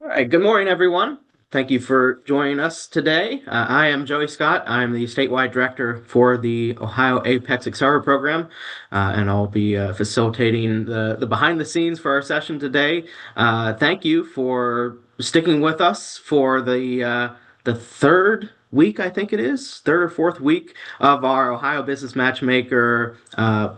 right, good morning, everyone. Thank you for joining us today. I am Joey Scott. I'm the statewide director for the Ohio Apex Accelerator Program, and I'll be facilitating the behind the scenes for our session today. Thank you for sticking with us for the third week, I think it is, third or fourth week of our Ohio Business Matchmaker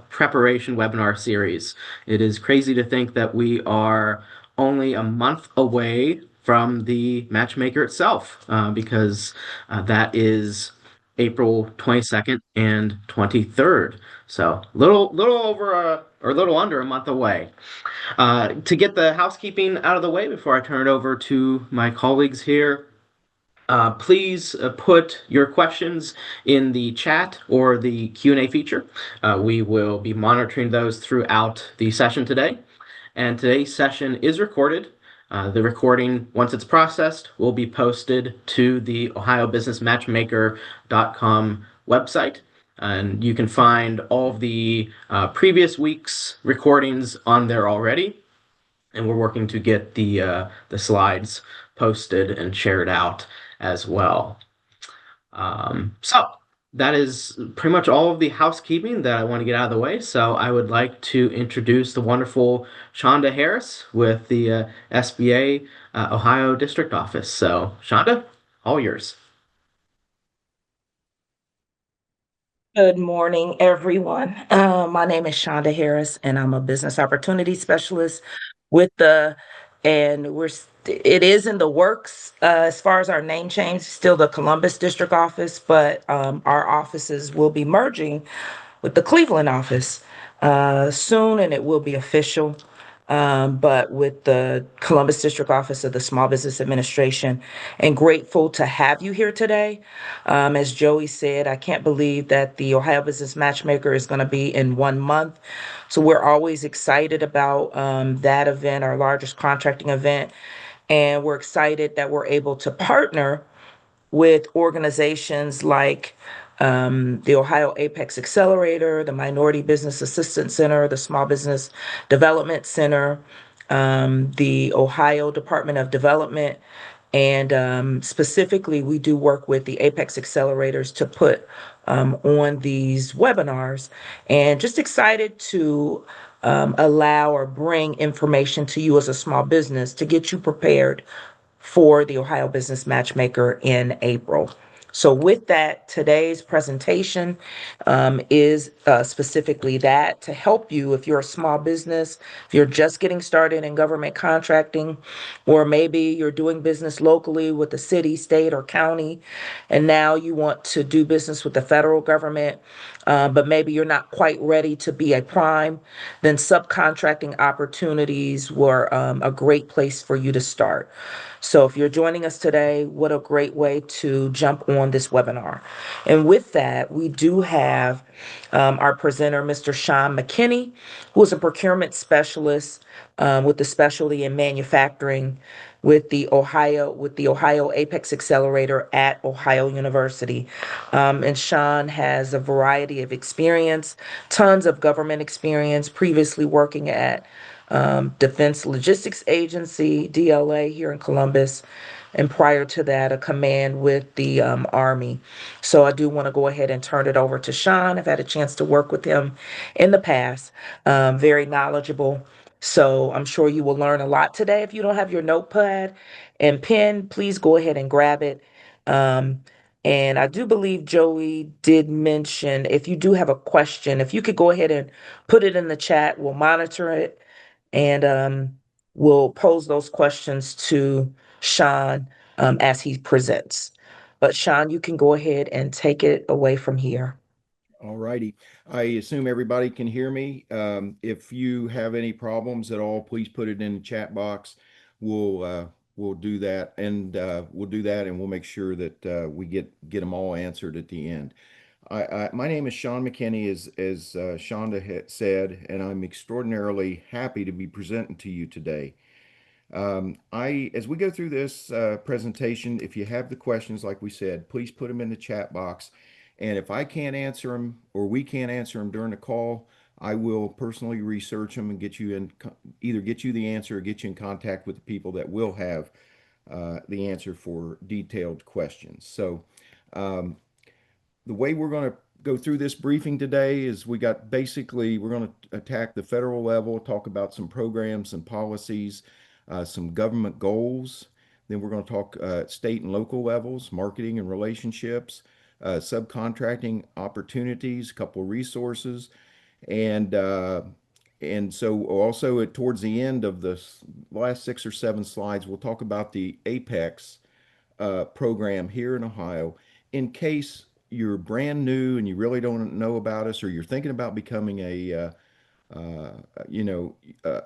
preparation webinar series. It is crazy to think that we are only a month away from the matchmaker itself, because that is April 22nd and 23rd. So little over or a little under a month away. To get the housekeeping out of the way before I turn it over to my colleagues here, please put your questions in the chat or the Q&A feature. We will be monitoring those throughout the session today. And today's session is recorded. The recording, once it's processed, will be posted to the ohiobusinessmatchmaker.com website. And you can find all of the previous week's recordings on there already. And we're working to get the slides posted and shared out as well. So that is pretty much all of the housekeeping that I want to get out of the way. So I would like to introduce the wonderful Shonda Harris with the SBA Ohio District Office. So Shonda, all yours. Good morning, everyone. My name is Shonda Harris, and I'm a business opportunity specialist with and it is in the works as far as our name change, still the Columbus District Office, but our offices will be merging with the Cleveland office soon, and it will be official. But with the Columbus District Office of the Small Business Administration, and grateful to have you here today. As Joey said, I can't believe that the Ohio Business Matchmaker is going to be in 1 month. So we're always excited about that event, our largest contracting event. And we're excited that we're able to partner with organizations like the Ohio Apex Accelerator, the Minority Business Assistance Center, the Small Business Development Center, the Ohio Department of Development, and specifically, we do work with the Apex Accelerators to put on these webinars. And just excited to allow or bring information to you as a small business to get you prepared for the Ohio Business Matchmaker in April. So with that, today's presentation is specifically that to help you if you're a small business, if you're just getting started in government contracting, or maybe you're doing business locally with the city, state, or county, and now you want to do business with the federal government, but maybe you're not quite ready to be a prime, then subcontracting opportunities were a great place for you to start. So if you're joining us today, what a great way to jump on this webinar. And with that, we do have our presenter, Mr. Sean McKinney, who is a procurement specialist with the specialty in manufacturing with the Ohio Apex Accelerator at Ohio University. And Sean has a variety of experience, tons of government experience, previously working at Defense Logistics Agency, DLA, here in Columbus, and prior to that, a command with the Army. So I do want to go ahead and turn it over to Sean. I've had a chance to work with him in the past, very knowledgeable. So I'm sure you will learn a lot today. If you don't have your notepad and pen, please go ahead and grab it. And I do believe Joey did mention if you do have a question, if you could go ahead and put it in the chat, we'll monitor it and we'll pose those questions to Sean as he presents. But Sean, you can go ahead and take it away from here. All righty. I assume everybody can hear me. If you have any problems at all, please put it in the chat box. We'll do that, and we'll make sure that we get them all answered at the end. My name is Sean McKinney, as Shonda said, and I'm extraordinarily happy to be presenting to you today. As we go through this presentation, if you have the questions, like we said, please put them in the chat box. And if I can't answer them or we can't answer them during the call, I will personally research them and either get you the answer or get you in contact with the people that will have the answer for detailed questions. So um, the way we're going to go through this briefing today is we're going to attack the federal level, talk about some programs and policies, some government goals. Then we're going to talk state and local levels, marketing and relationships, subcontracting opportunities, a couple of resources, and uh, and so also towards the end of the last 6 or 7 slides, we'll talk about the Apex program here in Ohio. In case you're brand new and you really don't know about us, or you're thinking about becoming uh, you know,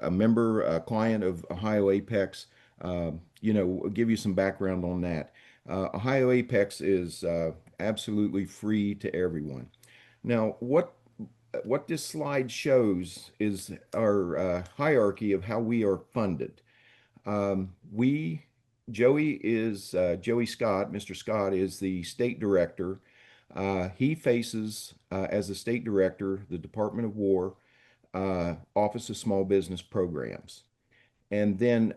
a member, a client of Ohio Apex, we'll give you some background on that. Ohio Apex is absolutely free to everyone. Now, what this slide shows is our hierarchy of how we are funded. We, Joey Scott, Mr. Scott is the state director. He faces, as the state director, the Department of War, Office of Small Business Programs. And then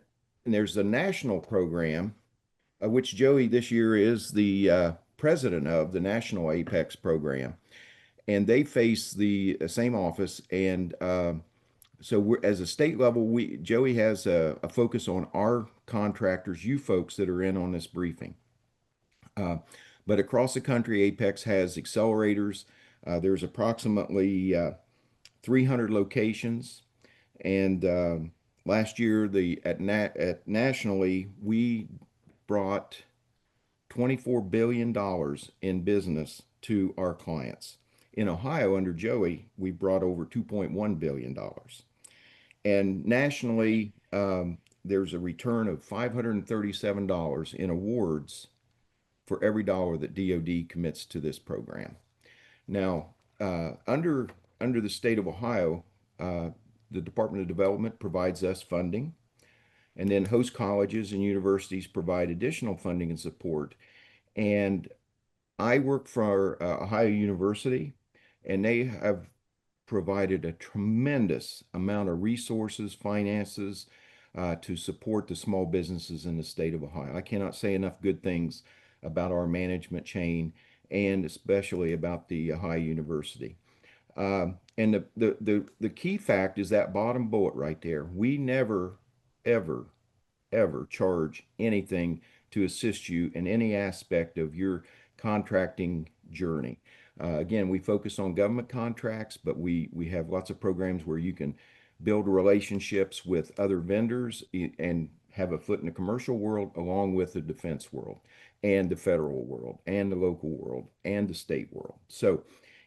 there's a national program, which Joey this year is the president of the National Apex program. And they face the same office. And so we're as a state level, Joey has a focus on our contractors, you folks that are in on this briefing. But across the country, Apex has accelerators. There's approximately 300 locations, and last year at nationally we brought $24 billion in business to our clients. In Ohio, under Joey, we brought over $2.1 billion. And nationally, there's a return of $537 in awards for every dollar that DoD commits to this program. Now, under the state of Ohio, the Department of Development provides us funding, and then host colleges and universities provide additional funding and support. And I work for Ohio University, and they have provided a tremendous amount of resources, finances to support the small businesses in the state of Ohio. I cannot say enough good things about our management chain and especially about the Ohio University. And the key fact is that bottom bullet right there. We never, ever, ever charge anything to assist you in any aspect of your contracting journey. Again, we focus on government contracts, but we have lots of programs where you can build relationships with other vendors and have a foot in the commercial world along with the defense world and the federal world and the local world and the state world. So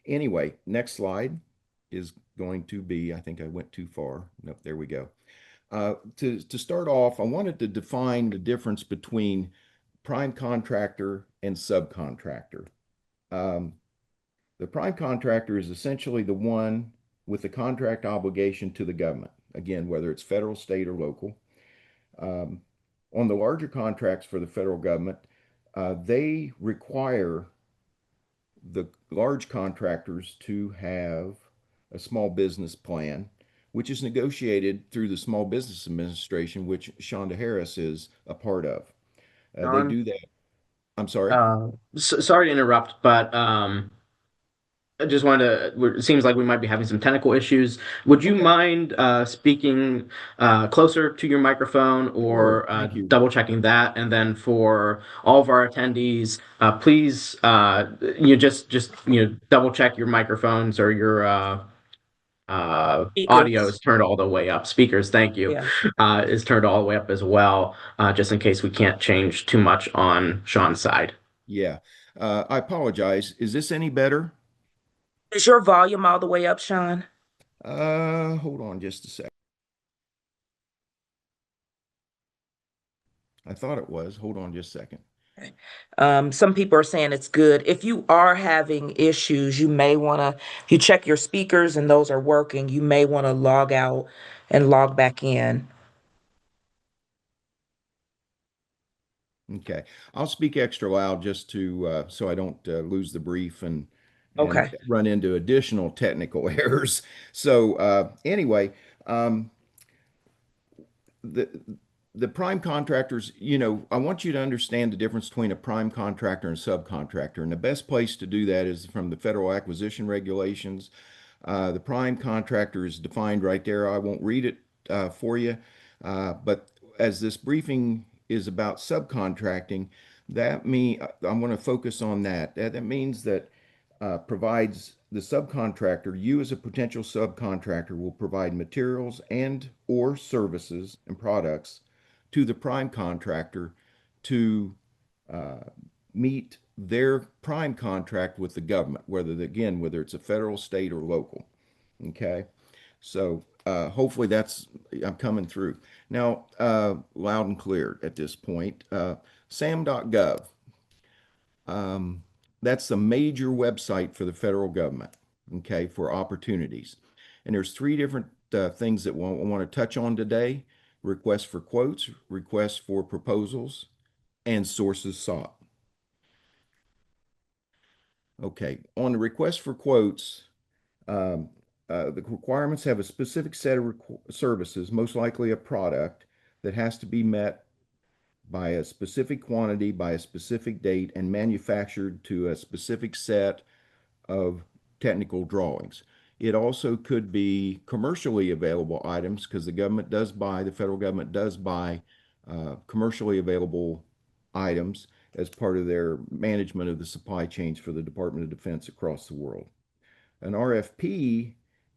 anyway, next slide is going to be, I think I went too far. Nope, there we go. To start off, I wanted to define the difference between prime contractor and subcontractor. The prime contractor is essentially the one with the contract obligation to the government, again, whether it's federal, state, or local. On the larger contracts for the federal government, they require the large contractors to have a small business plan, which is negotiated through the Small Business Administration, which Shonda Harris is a part of. They John, do that. I'm sorry. sorry to interrupt, but I just wanted to, it seems like we might be having some technical issues. Would you Okay. mind speaking closer to your microphone Sure. or Thank you. double checking that? And then for all of our attendees, please double check your microphones or your audio is Speakers. turned all the way up. Speakers, thank you, Yeah. is turned all the way up as well, just in case we can't change too much on Sean's side. Yeah. I apologize. Is this any better? Is your volume all the way up, Sean? Hold on just a sec. I thought it was. Hold on just a second. Some people are saying it's good. If you are having issues, you may want to, if you check your speakers and those are working, you may want to log out and log back in. Okay. I'll speak extra loud just to so I don't lose the brief and Okay. run into additional technical errors. So anyway, um, the the prime contractors, I want you to understand the difference between a prime contractor and subcontractor. And the best place to do that is from the federal acquisition regulations. The prime contractor is defined right there. I won't read it for you, but as this briefing is about subcontracting, I'm going to focus on that. That means that provides the subcontractor, you as a potential subcontractor will provide materials and or services and products to the prime contractor to uh, meet their prime contract with the government, whether it's a federal, state, or local. Okay, so hopefully I'm coming through now, loud and clear at this point. SAM.gov. That's a major website for the federal government, okay, for opportunities. And there's three different things that I want to touch on today: requests for quotes, requests for proposals, and sources sought. Okay, on the request for quotes, the requirements have a specific set of services, most likely a product, that has to be met by a specific quantity, by a specific date, and manufactured to a specific set of technical drawings. It also could be commercially available items because the federal government does buy commercially available items as part of their management of the supply chains for the Department of Defense across the world. An RFP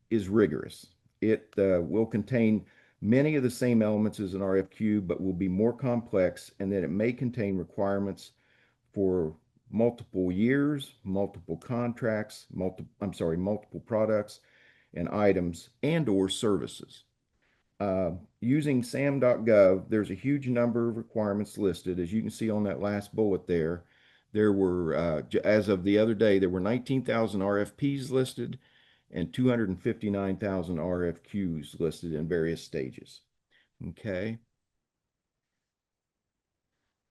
is rigorous. It will contain many of the same elements as an RFQ, but will be more complex, and that it may contain requirements for multiple years, multiple contracts, multiple products and items and or services. Using SAM.gov, there's a huge number of requirements listed. As you can see on that last bullet there, as of the other day, there were 19,000 RFPs listed and 259,000 RFQs listed in various stages. Okay.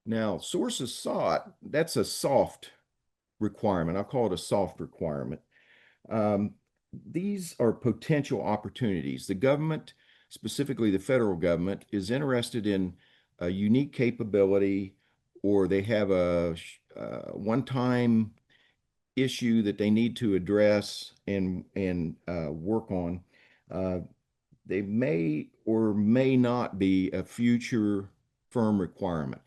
Now, sources sought, that's a soft requirement. I'll call it a soft requirement. These are potential opportunities. The government, specifically the federal government, is interested in a unique capability, or they have a one-time issue that they need to address and work on. They may or may not be a future firm requirement.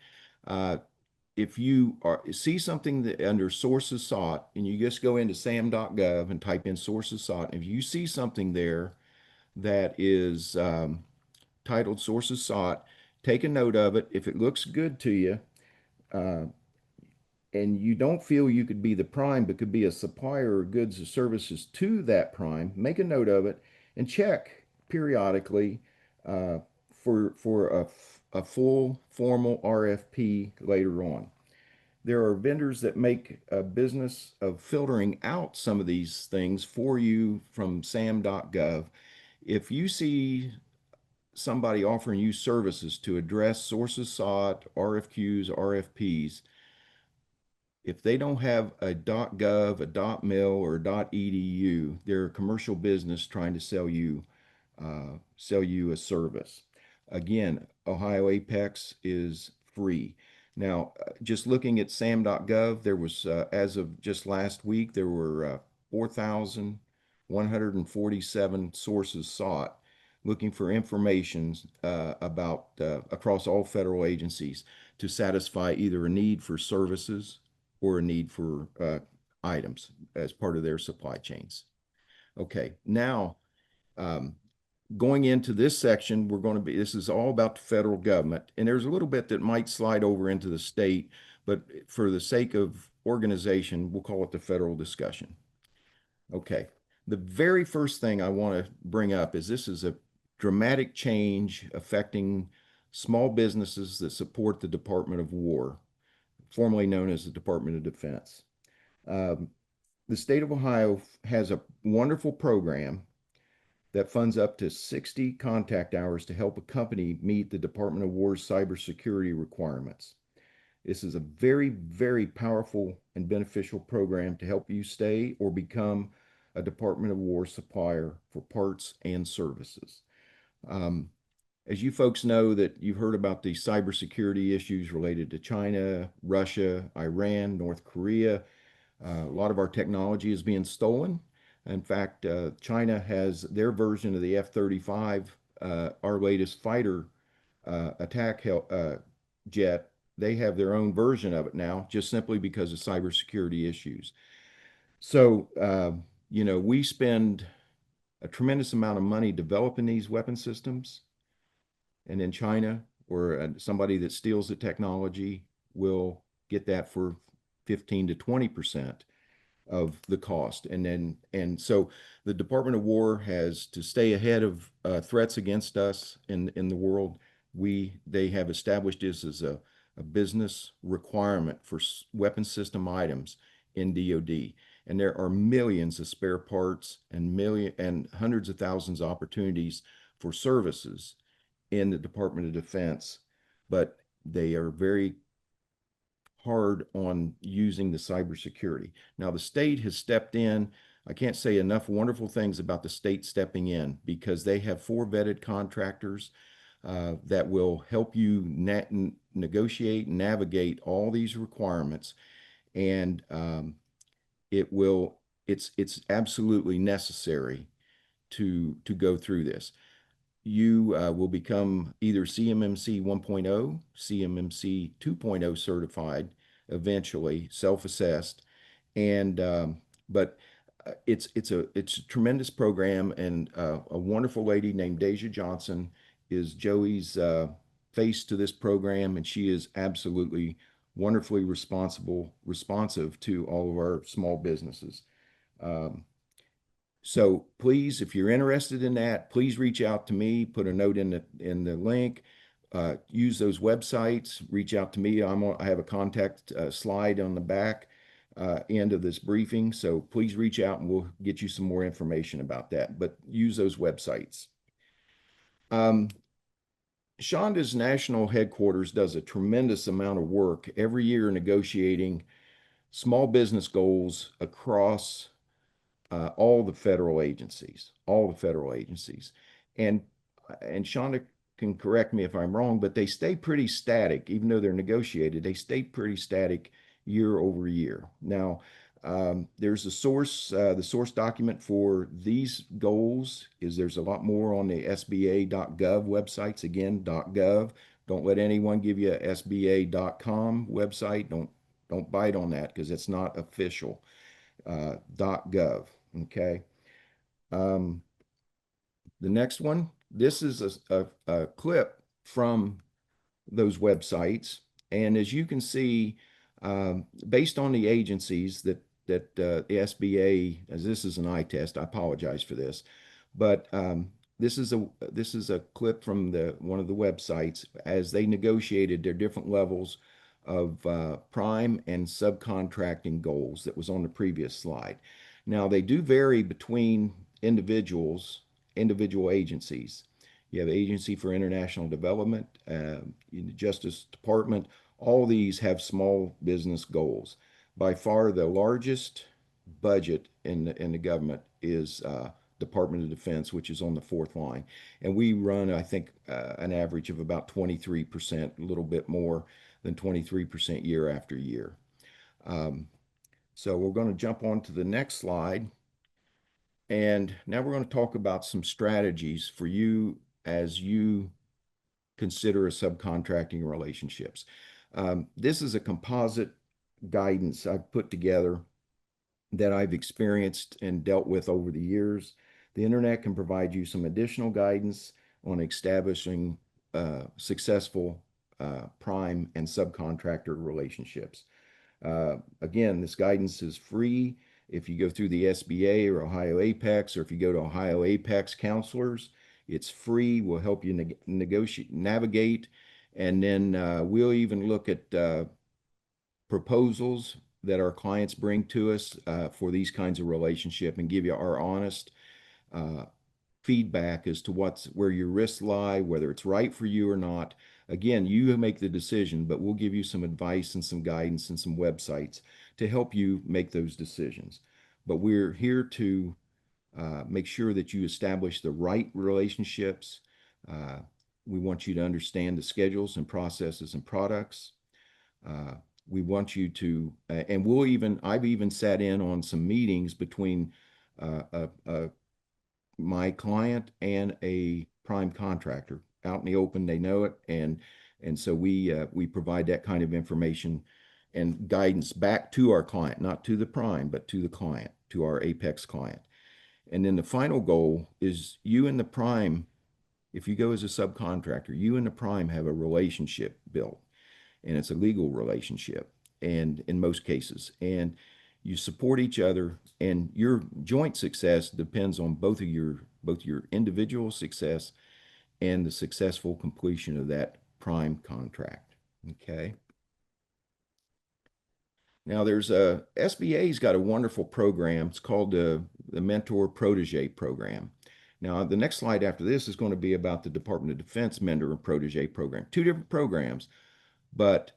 If you see something that under sources sought, and you just go into sam.gov and type in sources sought, if you see something there that is titled sources sought, take a note of it. If it looks good to you, and you don't feel you could be the prime, but could be a supplier of goods or services to that prime, make a note of it and check periodically for a full formal RFP later on. There are vendors that make a business of filtering out some of these things for you from sam.gov. If you see somebody offering you services to address sources sought, RFQs, RFPs, if they don't have a .gov, a .mil, or a .edu, they're a commercial business trying to sell you a service. Again, Ohio Apex is free. Now, just looking at sam.gov, there was, as of just last week, there were 4,147 sources sought looking for information about across all federal agencies to satisfy either a need for services or a need for items as part of their supply chains. Okay, now going into this section, this is all about the federal government, and there's a little bit that might slide over into the state, but for the sake of organization, we'll call it the federal discussion. Okay, the very first thing I want to bring up is this is a dramatic change affecting small businesses that support the Department of War, formerly known as the Department of Defense. The state of Ohio has a wonderful program that funds up to 60 contact hours to help a company meet the Department of War's cybersecurity requirements. This is a very, very powerful and beneficial program to help you stay or become a Department of War supplier for parts and services. as you folks know, that you've heard about the cybersecurity issues related to China, Russia, Iran, North Korea. A lot of our technology is being stolen. In fact, China has their version of the F-35, our latest fighter attack jet. They have their own version of it now, just simply because of cybersecurity issues. So, we spend a tremendous amount of money developing these weapon systems. And in China, or somebody that steals the technology will get that for 15 to 20% of the cost. And so the Department of War has to stay ahead of threats against us in the world. They have established this as a business requirement for weapon system items in DoD. And there are millions of spare parts and hundreds of thousands of opportunities for services in the Department of Defense, but they are very hard on using the cybersecurity. Now, the state has stepped in. I can't say enough wonderful things about the state stepping in, because they have 4 vetted contractors that will help you negotiate and navigate all these requirements. And it's absolutely necessary to go through this. You will become either CMMC 1.0, CMMC 2.0 certified, eventually self-assessed. And but it's a tremendous program, and a wonderful lady named Deja Johnson is Joey's face to this program, and she is absolutely wonderfully responsive to all of our small businesses. So please, if you're interested in that, please reach out to me, put a note in the link, use those websites, reach out to me. I have a contact slide on the back end of this briefing. So please reach out and we'll get you some more information about that, but use those websites. Shonda's national headquarters does a tremendous amount of work every year negotiating small business goals across all the federal agencies, And Shonda can correct me if I'm wrong, but they stay pretty static. Even though they're negotiated, they stay pretty static year over year. Now, there's the source document for these goals there's a lot more on the SBA.gov websites. Again, .gov. Don't let anyone give you a SBA.com website. Don't bite on that, because it's not official. .gov. Okay. The next one, this is a clip from those websites. And as you can see, based on the agencies that the SBA, as this is an eye test, I apologize for this, but this is a clip from one of the websites as they negotiated their different levels of prime and subcontracting goals that was on the previous slide. Now, they do vary between individual agencies. You have Agency for International Development, Justice Department. All these have small business goals. By far, the largest budget in the government is Department of Defense, which is on the 4th line. And we run, I think, an average of about 23%, a little bit more than 23% year after year. So we're going to jump on to the next slide. And now we're going to talk about some strategies for you as you consider a subcontracting relationships. This is a composite guidance I've put together that I've experienced and dealt with over the years. The internet can provide you some additional guidance on establishing successful prime and subcontractor relationships. Again, this guidance is free. If you go through the SBA or Ohio Apex, or if you go to Ohio Apex Counselors, it's free. We'll help you navigate, and then we'll even look at proposals that our clients bring to us for these kinds of relationship, and give you our honest feedback as to where your risks lie, whether it's right for you or not. Again, you make the decision, but we'll give you some advice and some guidance and some websites to help you make those decisions. But we're here to make sure that you establish the right relationships, We want you to understand the schedules and processes and products. We want you to, and I've even sat in on some meetings between my client and a prime contractor out in the open. They know it, and so we provide that kind of information and guidance back to our client, not to the prime, but to the client, to our Apex client. And then the final goal is you and the prime. If you go as a subcontractor, you and the prime have a relationship built, and it's a legal relationship, and in most cases, and you support each other, and your joint success depends on both your individual success and the successful completion of that prime contract. Okay. Now there's SBA's got a wonderful program. It's called the Mentor Protege Program. Now the next slide after this is going to be about the Department of Defense Mentor and Protege Program. Two different programs, but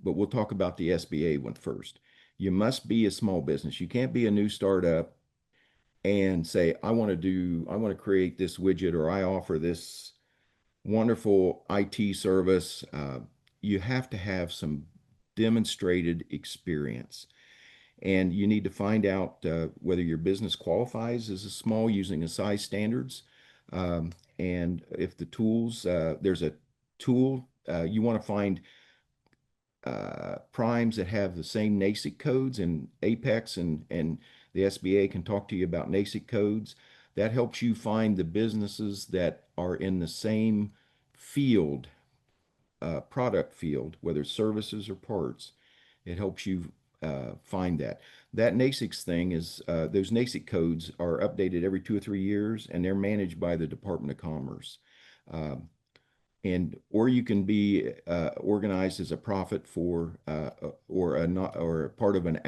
we'll talk about the SBA one first. You must be a small business. You can't be a new startup and say, I want to create this widget, or I offer this wonderful IT service. You have to have some demonstrated experience. And you need to find out whether your business qualifies as a small using ASI standards. And if the tools, there's a tool, you want to find primes that have the same NAICS codes, and Apex and the SBA can talk to you about NAICS codes. That helps you find the businesses that are in the same field, product field, whether services or parts. It helps you find that. That NAICS thing is, those NAICS codes are updated every 2 or 3 years, and they're managed by the Department of Commerce. Or you can be organized as a profit for or part of an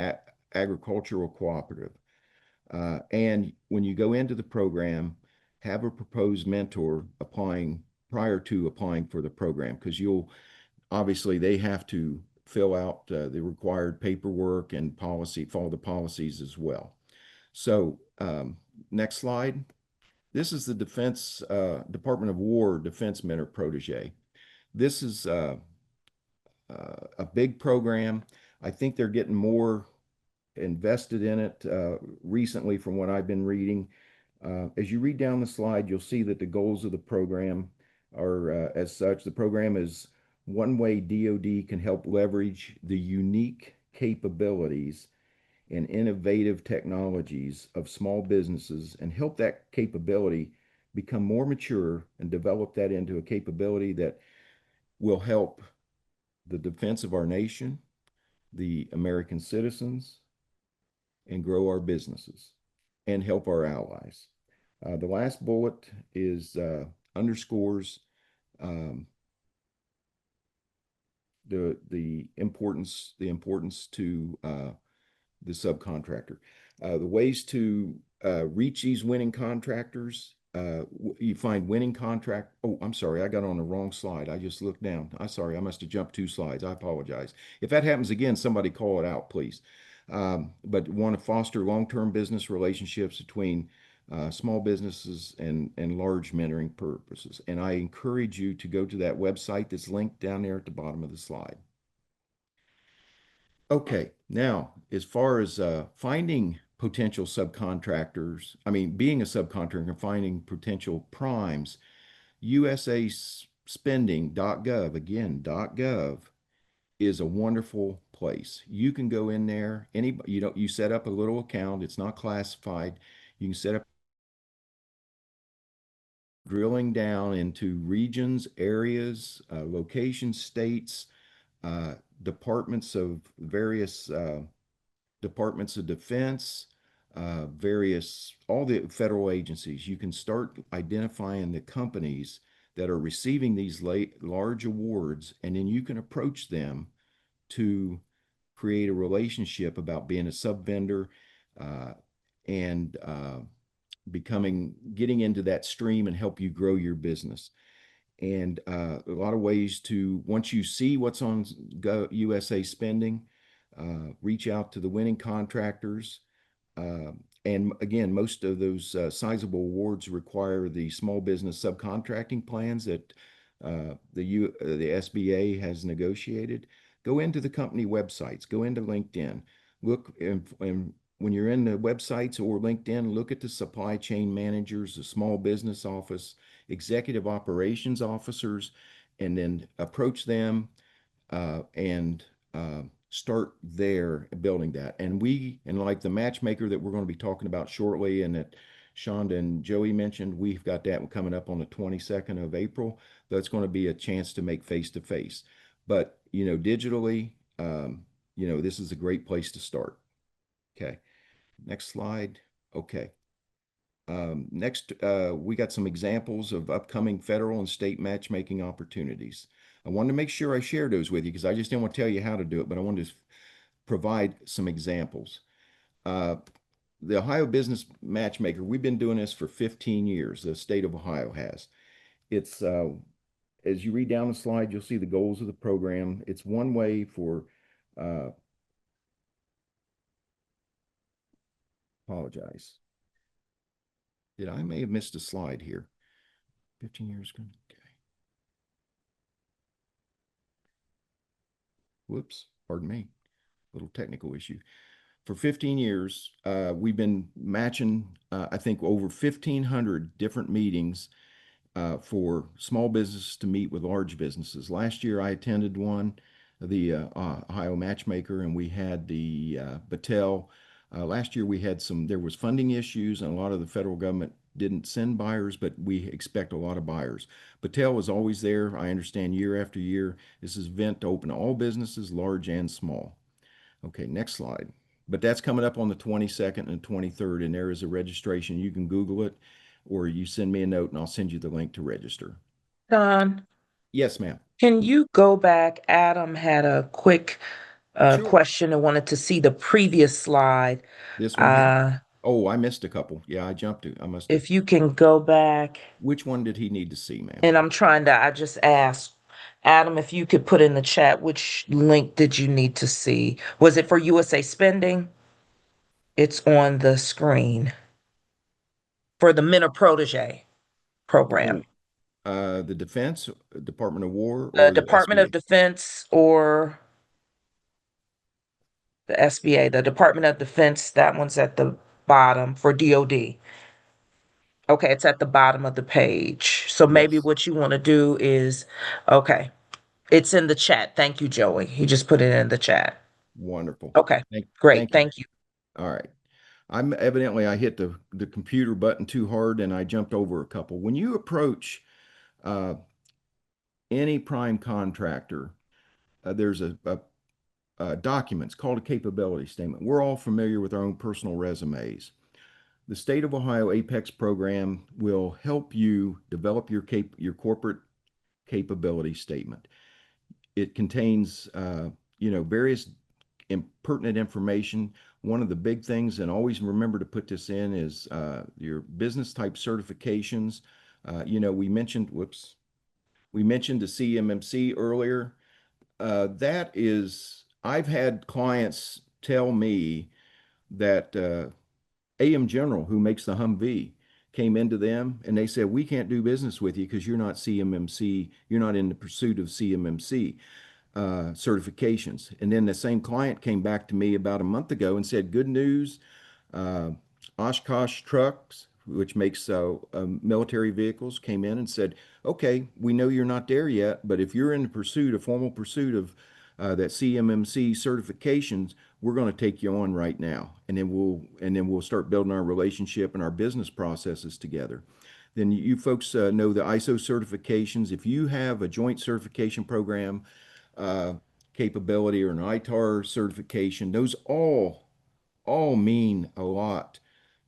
agricultural cooperative. And when you go into the program, have a proposed mentor applying prior to applying for the program, because obviously they have to fill out the required paperwork and follow the policies as well. So next slide. This is the Department of War Defense Mentor Protege. This is a big program. I think they're getting more invested in it recently from what I've been reading. As you read down the slide, you'll see that the goals of the program are as such. The program is one way DoD can help leverage the unique capabilities and innovative technologies of small businesses and help that capability become more mature and develop that into a capability that will help the defense of our nation, the American citizens, and grow our businesses and help our allies. The last bullet is underscores the importance to the subcontractor. The ways to reach these winning contractors, you find winning contract. Oh, I'm sorry, I got on the wrong slide. I just looked down. I'm sorry, I must have jumped 2 slides. I apologize. If that happens again, somebody call it out, please. But want to foster long-term business relationships between small businesses and large mentoring purposes. And I encourage you to go to that website that's linked down there at the bottom of the slide. Okay, now, as far as finding potential subcontractors, being a subcontractor and finding potential primes, USAspending.gov, again, .gov, is a wonderful place. You can go in there, you set up a little account, it's not classified. You can set up drilling down into regions, areas, locations, states, departments of various departments of defense, all the federal agencies. You can start identifying the companies that are receiving these large awards, and then you can approach them to create a relationship about being a sub-vendor and getting into that stream and help you grow your business. And a lot of ways to, once you see what's on USA Spending, reach out to the winning contractors. And again, most of those sizable awards require the small business subcontracting plans that the SBA has negotiated, go into the company websites, go into LinkedIn, look, and when you're in the websites or LinkedIn, look at the supply chain managers, the small business office, executive operations officers, and then approach them and start there building that. And like the matchmaker that we're going to be talking about shortly, and that Shonda and Joey mentioned, we've got that one coming up on the 22nd of April. That's going to be a chance to make face to face. But, digitally, this is a great place to start. Okay. Next slide. Okay. Next, we got some examples of upcoming federal and state matchmaking opportunities. I wanted to make sure I shared those with you because I just didn't want to tell you how to do it, but I wanted to provide some examples. The Ohio Business Matchmaker, we've been doing this for 15 years. The state of Ohio has. It's, as you read down the slide, you'll see the goals of the program. It's one way for, apologize. I may have missed a slide here. 15 years ago. Okay. Whoops, pardon me. Little technical issue. For 15 years, we've been matching, I think, over 1,500 different meetings for small businesses to meet with large businesses. Last year, I attended one, the Ohio Matchmaker, and we had the Battelle. Last year, there was funding issues, and a lot of the federal government didn't send buyers, but we expect a lot of buyers. Battelle was always there, I understand, year after year. This is event to open to all businesses, large and small. Okay, next slide. But that's coming up on the 22nd and 23rd, and there is a registration. You can Google it, or you send me a note, and I'll send you the link to register. Don, Yes, ma'am. can you go back? Adam had a quick Sure. question and wanted to see the previous slide. This one here. Uh, Oh, I missed a couple. Yeah, I jumped to. I must have. if you can go back, Which one did he need to see, ma'am? and I just asked Adam if you could put in the chat, which link did you need to see? Was it for USA Spending? It's on the screen for the Mentor Protege program. Oh, the Defense, Department of War, The or the Department of SBA? Defense or the SBA, the Department of Defense, that one's at the bottom for DOD. Okay, it's at the bottom of the page. So maybe Yes. what you want to do is, okay, it's in the chat. Thank you, Joey. He just put it in the chat. Wonderful. Okay, Thank, great. thank you. Thank you. All right. I hit the computer button too hard and I jumped over a couple. When you approach uh, any prime contractor, there's a document. It's called a capability statement. We're all familiar with our own personal resumes. The State of Ohio Apex program will help you develop your corporate capability statement. It contains, various pertinent information. One of the big things, and always remember to put this in, is your business type certifications. We mentioned the CMMC earlier. I've had clients tell me that AM General, who makes the Humvee, came into them and they said, we can't do business with you because you're not CMMC, you're not in the pursuit of CMMC certifications. And then the same client came back to me about a month ago and said, good news, Oshkosh Trucks, which makes military vehicles, came in and said, okay, we know you're not there yet, but if you're in a formal pursuit of that CMMC certifications, we're going to take you on right now. And then we'll start building our relationship and our business processes together. Then you folks know the ISO certifications. If you have a joint certification program capability or an ITAR certification, those all mean a lot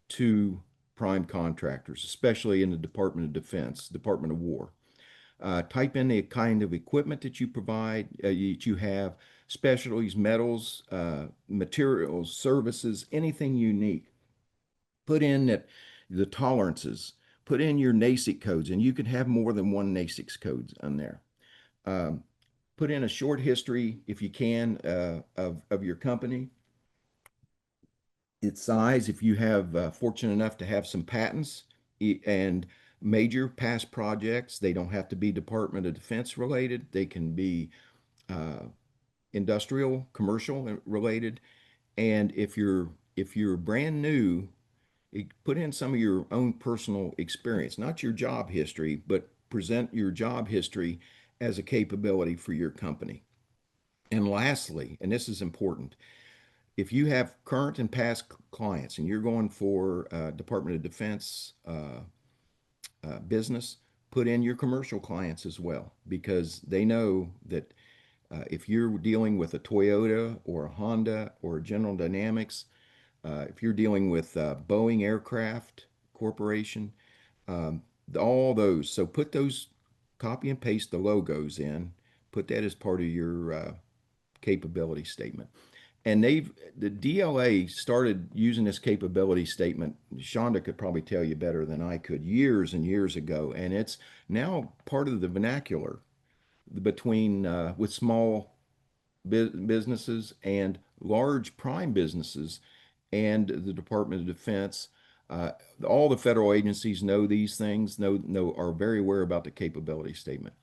to prime contractors, especially in the Department of Defense, Department of War. Type in the kind of equipment that you provide, that you have, specialties, metals, materials, services, anything unique. Put in the tolerances, put in your NASIC codes, and you can have more than one NASIC codes on there. Put in a short history, if you can, of your company, its size, if you have fortunate enough to have some patents, and major past projects. They don't have to be Department of Defense related. They can be industrial, commercial related. And if you're brand new, put in some of your own personal experience, not your job history, but present your job history as a capability for your company. And lastly, and this is important, if you have current and past clients and you're going for Department of Defense business, put in your commercial clients as well, because they know that if you're dealing with a Toyota or a Honda or a General Dynamics, if you're dealing with Boeing Aircraft Corporation, um, all those. So put those, copy and paste the logos in, put that as part of your capability statement. And the DLA started using this capability statement. Shonda could probably tell you better than I could, years and years ago. And it's now part of the vernacular between with small businesses and large prime businesses and the Department of Defense. Uh, all the federal agencies know these things, are very aware about the capability statement,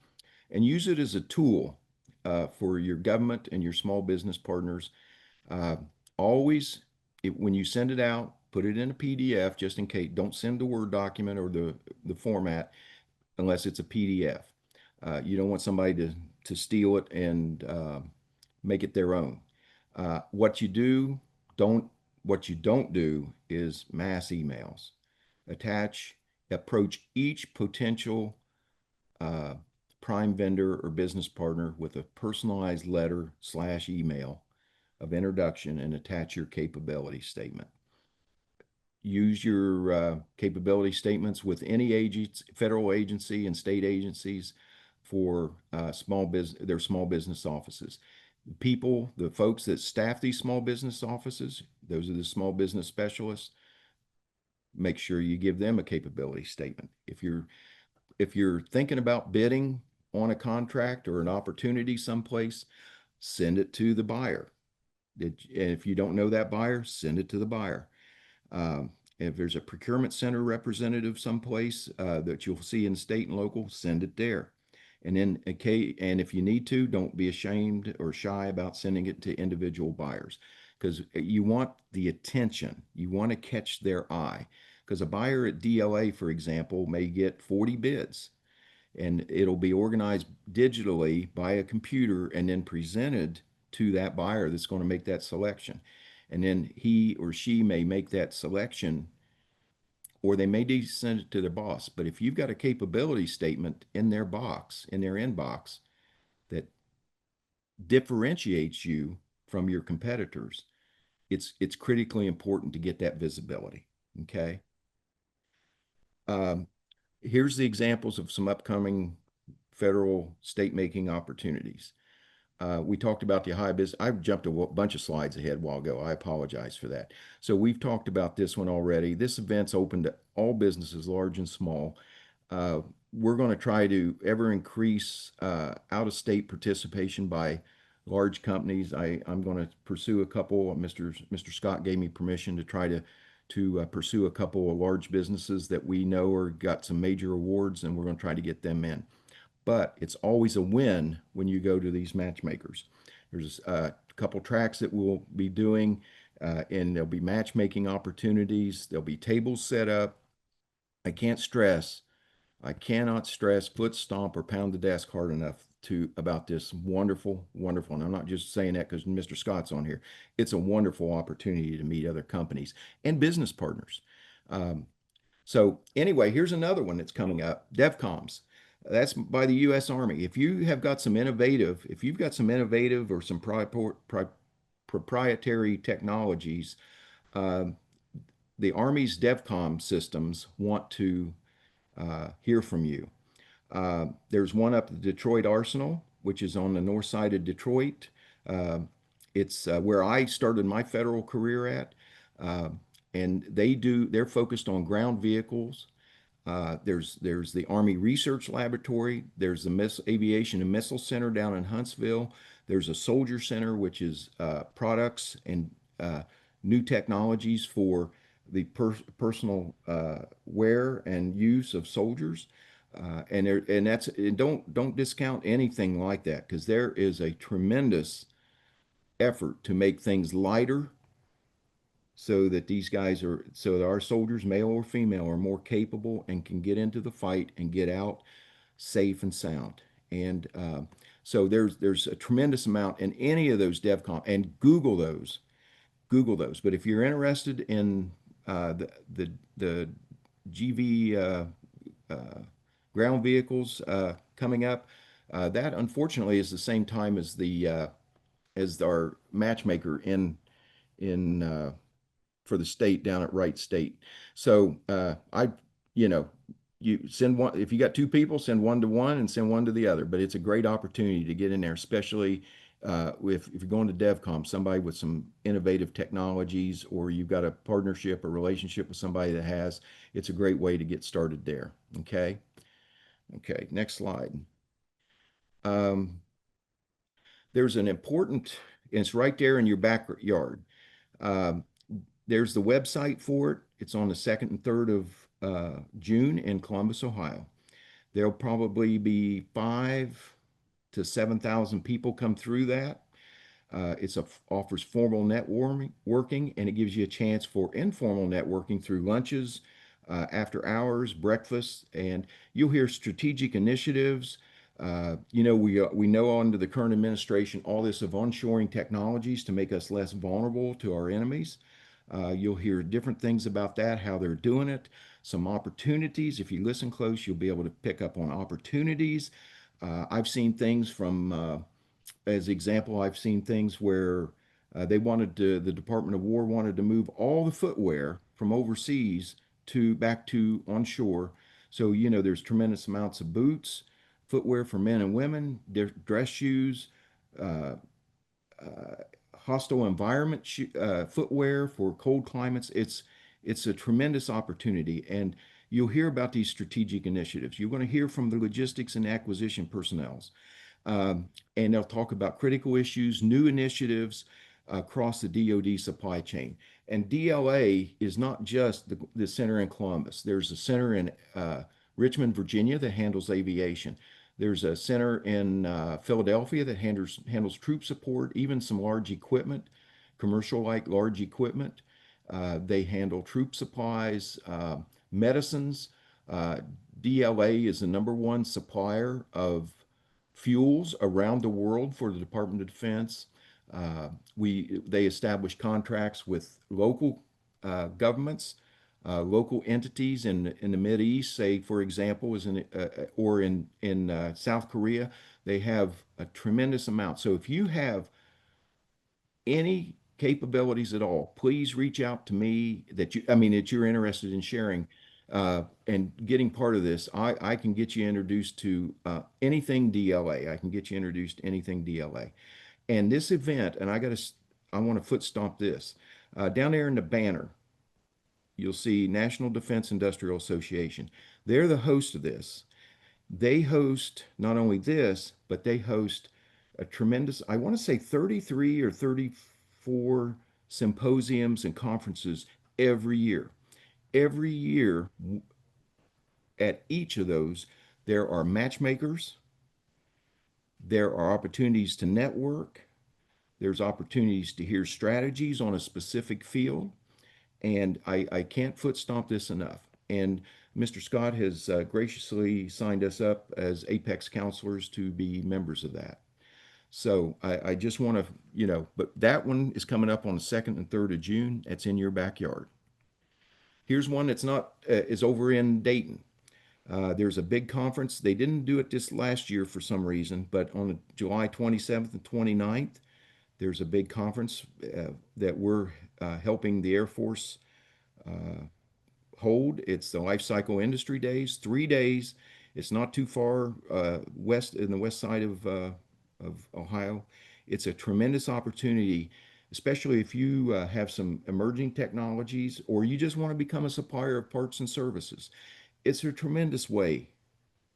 and use it as a tool for your government and your small business partners. Uh, always, when you send it out, put it in a PDF just in case. Don't send the Word document or the format unless it's a PDF. You don't want somebody to steal it and make it their own. What you do don't what you don't do is mass emails. Approach each potential uh, prime vendor or business partner with a personalized letter slash email of introduction and attach your capability statement. Use your capability statements with any agents, federal agency and state agencies for their small business offices. The folks that staff these small business offices, those are the small business specialists. Make sure you give them a capability statement. If you're thinking about bidding on a contract or an opportunity someplace, send it to the buyer. And if you don't know that buyer, send it to the buyer. If there's a procurement center representative someplace that you'll see in state and local, send it there. And then, and if you need to, don't be ashamed or shy about sending it to individual buyers, because you want the attention. You want to catch their eye, because a buyer at DLA, for example, may get 40 bids, and it'll be organized digitally by a computer and then presented to that buyer that's going to make that selection. And then he or she may make that selection, or they may send it to their boss. But if you've got a capability statement in their box, in their inbox, that differentiates you from your competitors, it's critically important to get that visibility. Okay. Here's the examples of some upcoming federal state making opportunities. We talked about the Ohio business. I jumped a bunch of slides ahead a while ago. I apologize for that. So we've talked about this one already. This event's open to all businesses, large and small. We're going to try to ever increase out-of-state participation by large companies. I'm going to pursue a couple. Mr. Scott gave me permission to try to pursue a couple of large businesses that we know are got some major awards, and we're going to try to get them in. But it's always a win when you go to these matchmakers. There's a couple tracks that we'll be doing, and there'll be matchmaking opportunities. There'll be tables set up. I cannot stress, foot stomp, or pound the desk hard enough about this wonderful, wonderful. And I'm not just saying that because Mr. Scott's on here. It's a wonderful opportunity to meet other companies and business partners. So anyway, here's another one that's coming up, DevComs. That's by the U.S. Army. If you've got some innovative or some proprietary technologies, the Army's DevCom systems want to hear from you. There's one up at the Detroit Arsenal, which is on the north side of Detroit. It's where I started my federal career at. And they're focused on ground vehicles. There's the Army Research Laboratory. There's the Aviation and Missile Center down in Huntsville. There's a Soldier Center, which is products and new technologies for the personal wear and use of soldiers. And that's, and don't discount anything like that, because there is a tremendous effort to make things lighter so that these guys are, so that our soldiers, male or female, are more capable and can get into the fight and get out safe and sound. And so there's a tremendous amount in any of those DevCon, and Google those. But if you're interested in the GV ground vehicles coming up, that unfortunately is the same time as our matchmaker in for the state down at Wright State. So you know, you send one, if you got two people, send one to one and send one to the other. But it's a great opportunity to get in there, especially if you're going to DevCom, somebody with some innovative technologies, or you've got a partnership or relationship with somebody that has, it's a great way to get started there. Okay. Okay. Next slide. Um, there's an important, and it's right there in your backyard. Um, there's the website for it. It's on the 2nd and 3rd of June in Columbus, Ohio. There'll probably be 5 to 7,000 people come through that. It offers formal networking, and it gives you a chance for informal networking through lunches, after hours, breakfast, and you'll hear strategic initiatives. We know under the current administration all this of onshoring technologies to make us less vulnerable to our enemies. You'll hear different things about that, how they're doing it, some opportunities. If you listen close, you'll be able to pick up on opportunities. I've seen things from, as example, I've seen things where the Department of War wanted to move all the footwear from overseas to back to onshore. So, there's tremendous amounts of boots, footwear for men and women, dress shoes, uh, uh, hostile environment footwear for cold climates. It's a tremendous opportunity, and you'll hear about these strategic initiatives. You're going to hear from the logistics and acquisition personnels, and they'll talk about critical issues, new initiatives across the DoD supply chain. And DLA is not just the center in Columbus. There's a center in Richmond, Virginia that handles aviation. There's a center in Philadelphia that handles troop support, even some large equipment, commercial-like large equipment. They handle troop supplies, medicines. DLA is the #1 supplier of fuels around the world for the Department of Defense. They establish contracts with local governments, local entities in the Mid East, say for example, or in South Korea. They have a tremendous amount. So if you have any capabilities at all, please reach out to me that you're interested in sharing and getting part of this. I can get you introduced to anything DLA. I can get you introduced to anything DLA. And this event, and I want to foot stomp this. Down there in the banner, you'll see National Defense Industrial Association. They're the host of this. They host not only this, but they host a tremendous, I want to say 33 or 34 symposiums and conferences every year. Every year at each of those, there are matchmakers, there are opportunities to network, there's opportunities to hear strategies on a specific field, and I can't foot stomp this enough. And Mr. Scott has graciously signed us up as Apex counselors to be members of that. So I just want to, but that one is coming up on the 2nd and 3rd of June. It's in your backyard. Here's one that's not, is over in Dayton. There's a big conference. They didn't do it this last year for some reason, but on July 27th and 29th, there's a big conference that we're helping the Air Force hold. It's the Life Cycle Industry Days, 3 days. It's not too far west, in the west side of Ohio. It's a tremendous opportunity, especially if you have some emerging technologies or you just want to become a supplier of parts and services. It's a tremendous way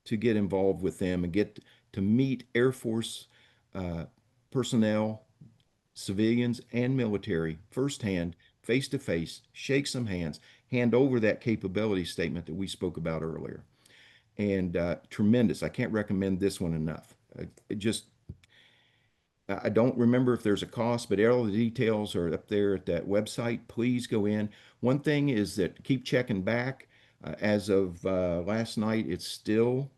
to get involved with them and get to meet Air Force personnel, civilians and military firsthand face to face, shake some hands, hand over that capability statement that we spoke about earlier. And tremendous. I can't recommend this one enough. It just, I don't remember if there's a cost, but all the details are up there at that website. Please go in. One thing is that keep checking back. As of last night, it's still,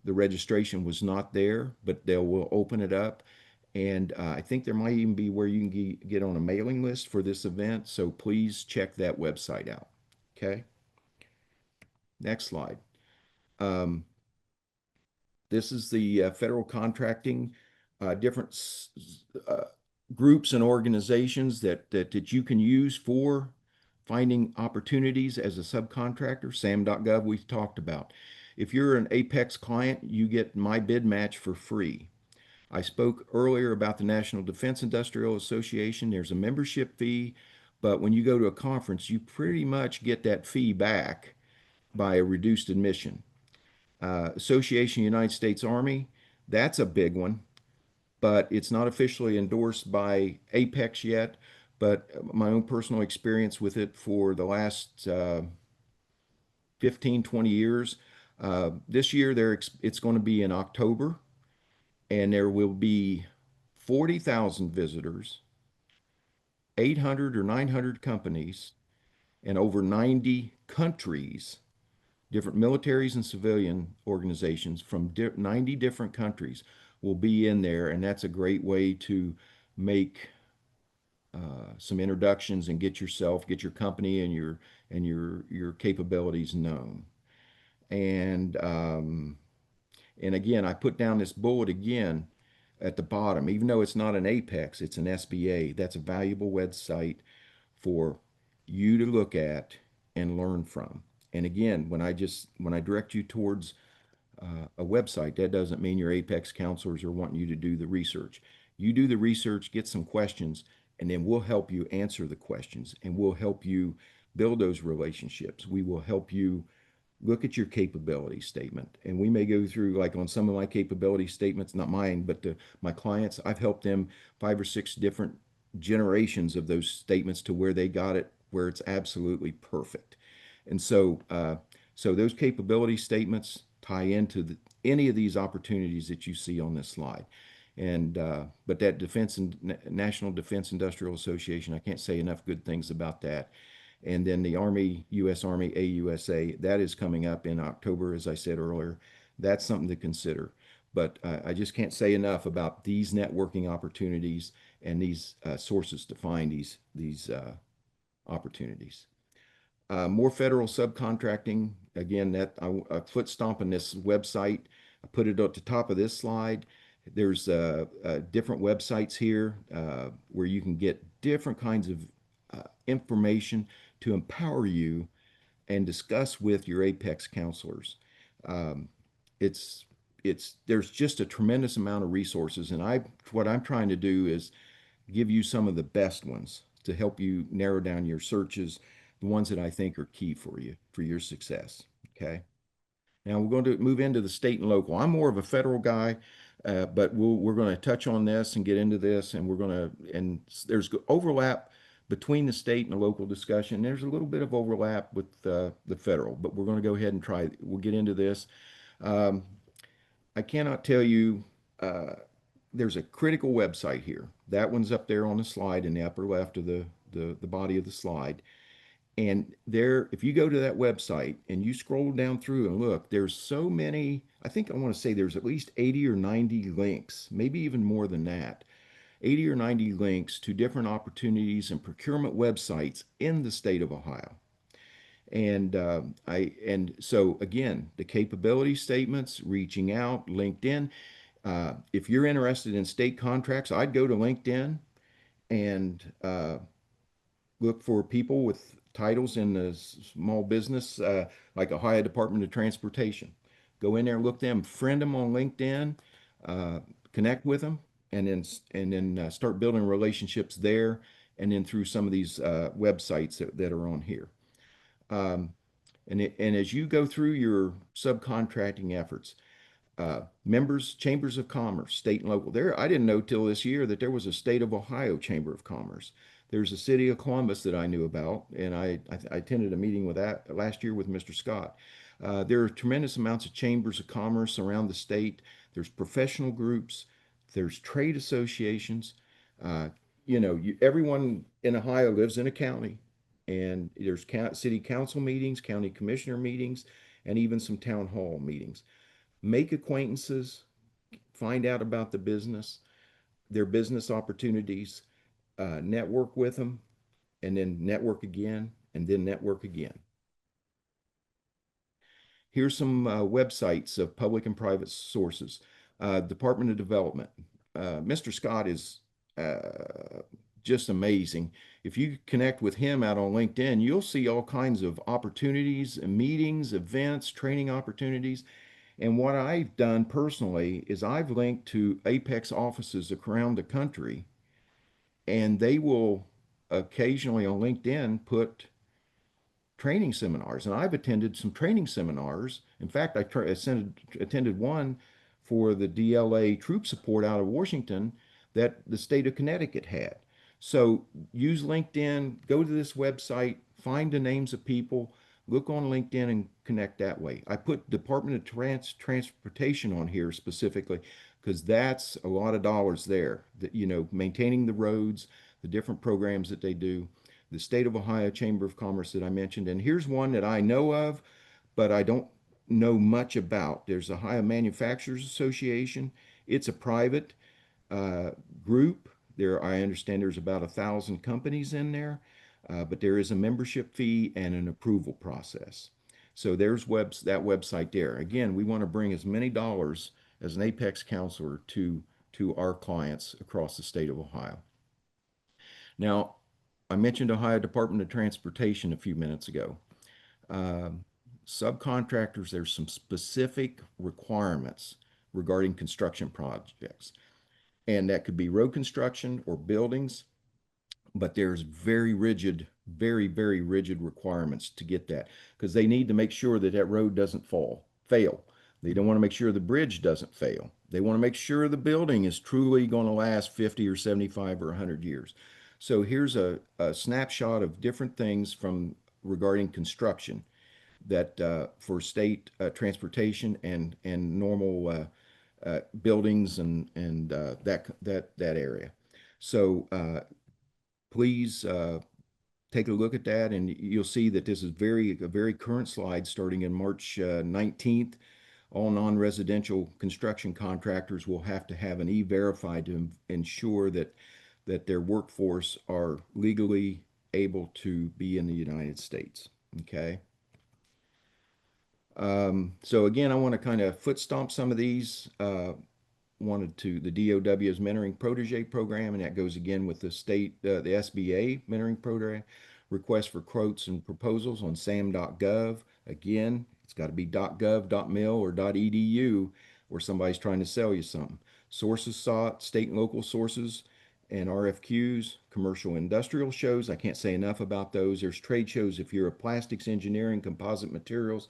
the registration was not there, but they will open it up. And I think there might even be where you can get on a mailing list for this event. So please check that website out. Okay. Next slide. Um, This is the federal contracting, different groups and organizations that you can use for finding opportunities as a subcontractor. SAM.gov we've talked about. If you're an Apex client, you get My Bid Match for free. I spoke earlier about the National Defense Industrial Association. There's a membership fee, but when you go to a conference, you pretty much get that fee back by a reduced admission. Association United States Army, that's a big one, but it's not officially endorsed by Apex yet. But my own personal experience with it for the last 15, 20 years, this year it's going to be in October, and there will be 40,000 visitors, 800 or 900 companies, and over 90 countries, different militaries and civilian organizations from 90 different countries will be in there. And that's a great way to make some introductions and get your company and your capabilities known. And again, I put down this bullet again at the bottom. Even though it's not an Apex, it's an SBA. That's a valuable website for you to look at and learn from. And again, when I direct you towards a website, that doesn't mean your Apex counselors are wanting you to do the research. You do the research, get some questions, and then we'll help you answer the questions, and we'll help you build those relationships. We will help you look at your capability statement. And we may go through, like on some of my capability statements, not mine, but my clients, I've helped them 5 or 6 different generations of those statements to where they got it, where it's absolutely perfect. And so, so those capability statements tie into any of these opportunities that you see on this slide. And but that National Defense Industrial Association, I can't say enough good things about that. And then the Army, U.S. Army, AUSA, that is coming up in October, as I said earlier. That's something to consider. But I just can't say enough about these networking opportunities and these sources to find these opportunities. More federal subcontracting. Again, that I foot stomping this website. I put it at the top of this slide. There's different websites here where you can get different kinds of information to empower you and discuss with your Apex counselors. There's just a tremendous amount of resources, and what I'm trying to do is give you some of the best ones to help you narrow down your searches, the ones that I think are key for you, for your success. Okay. Now we're going to move into the state and local. I'm more of a federal guy, but we're going to touch on this and get into this, and and there's overlap between the state and the local discussion. There's a little bit of overlap with the federal, but we're going to go ahead and we'll get into this. I cannot tell you, there's a critical website here. That one's up there on the slide in the upper left of the body of the slide. And there, if you go to that website and you scroll down through and look, there's so many, I think I want to say there's at least 80 or 90 links, maybe even more than that, 80 or 90 links to different opportunities and procurement websites in the state of Ohio. And so again, the capability statements, reaching out, LinkedIn. If you're interested in state contracts, I'd go to LinkedIn and look for people with titles in the small business, like Ohio Department of Transportation. Go in there, look them, friend them on LinkedIn, connect with them, and then start building relationships there, and then through some of these websites that are on here. And as you go through your subcontracting efforts, chambers of commerce, state and local. I didn't know till this year that there was a state of Ohio Chamber of Commerce. There's a city of Columbus that I knew about, and I attended a meeting with that last year with Mr. Scott. There are tremendous amounts of chambers of commerce around the state. There's professional groups, there's trade associations. Uh, everyone in Ohio lives in a county, and there's city council meetings, county commissioner meetings, and even some town hall meetings. Make acquaintances, find out about the business, their business opportunities, network with them, and then network again, and then network again. Here's some websites of public and private sources. Department of Development. Mr. Scott is just amazing. If you connect with him out on LinkedIn, you'll see all kinds of opportunities, meetings, events, training opportunities. And what I've done personally is I've linked to Apex offices around the country, and they will occasionally on LinkedIn put training seminars. And I've attended some training seminars. In fact, I attended one for the DLA troop support out of Washington that the state of Connecticut had. So use LinkedIn, go to this website, find the names of people, look on LinkedIn and connect that way. I put Department of Transportation on here specifically because that's a lot of dollars there. That, maintaining the roads, the different programs that they do, the State of Ohio Chamber of Commerce that I mentioned. And here's one that I know of, but I don't know much about. There's the Ohio Manufacturers Association. It's a private group. I understand there's about 1,000 companies in there, but there is a membership fee and an approval process. So there's that website there. Again, we want to bring as many dollars as an Apex counselor to our clients across the state of Ohio. Now, I mentioned Ohio Department of Transportation a few minutes ago. Subcontractors, there's some specific requirements regarding construction projects. And that could be road construction or buildings, but there's very rigid, very, very rigid requirements to get that because they need to make sure that that road doesn't fail. They don't want to make sure the bridge doesn't fail. They want to make sure the building is truly going to last 50 or 75 or 100 years. So here's a snapshot of different things regarding construction that for state transportation and normal buildings and that area. So please take a look at that, and you'll see that this is a very current slide starting in March 19th. All non-residential construction contractors will have to have an E-Verify to ensure that their workforce are legally able to be in the United States. Okay. So again, I want to kind of foot stomp some of these. The DOW's mentoring protege program, and that goes again with the SBA mentoring program. Request for quotes and proposals on sam.gov. Again, it's got to be .gov, .mil, or .edu, where somebody's trying to sell you something. Sources sought, state and local sources and RFQs, commercial industrial shows. I can't say enough about those. There's trade shows if you're a plastics engineering, composite materials.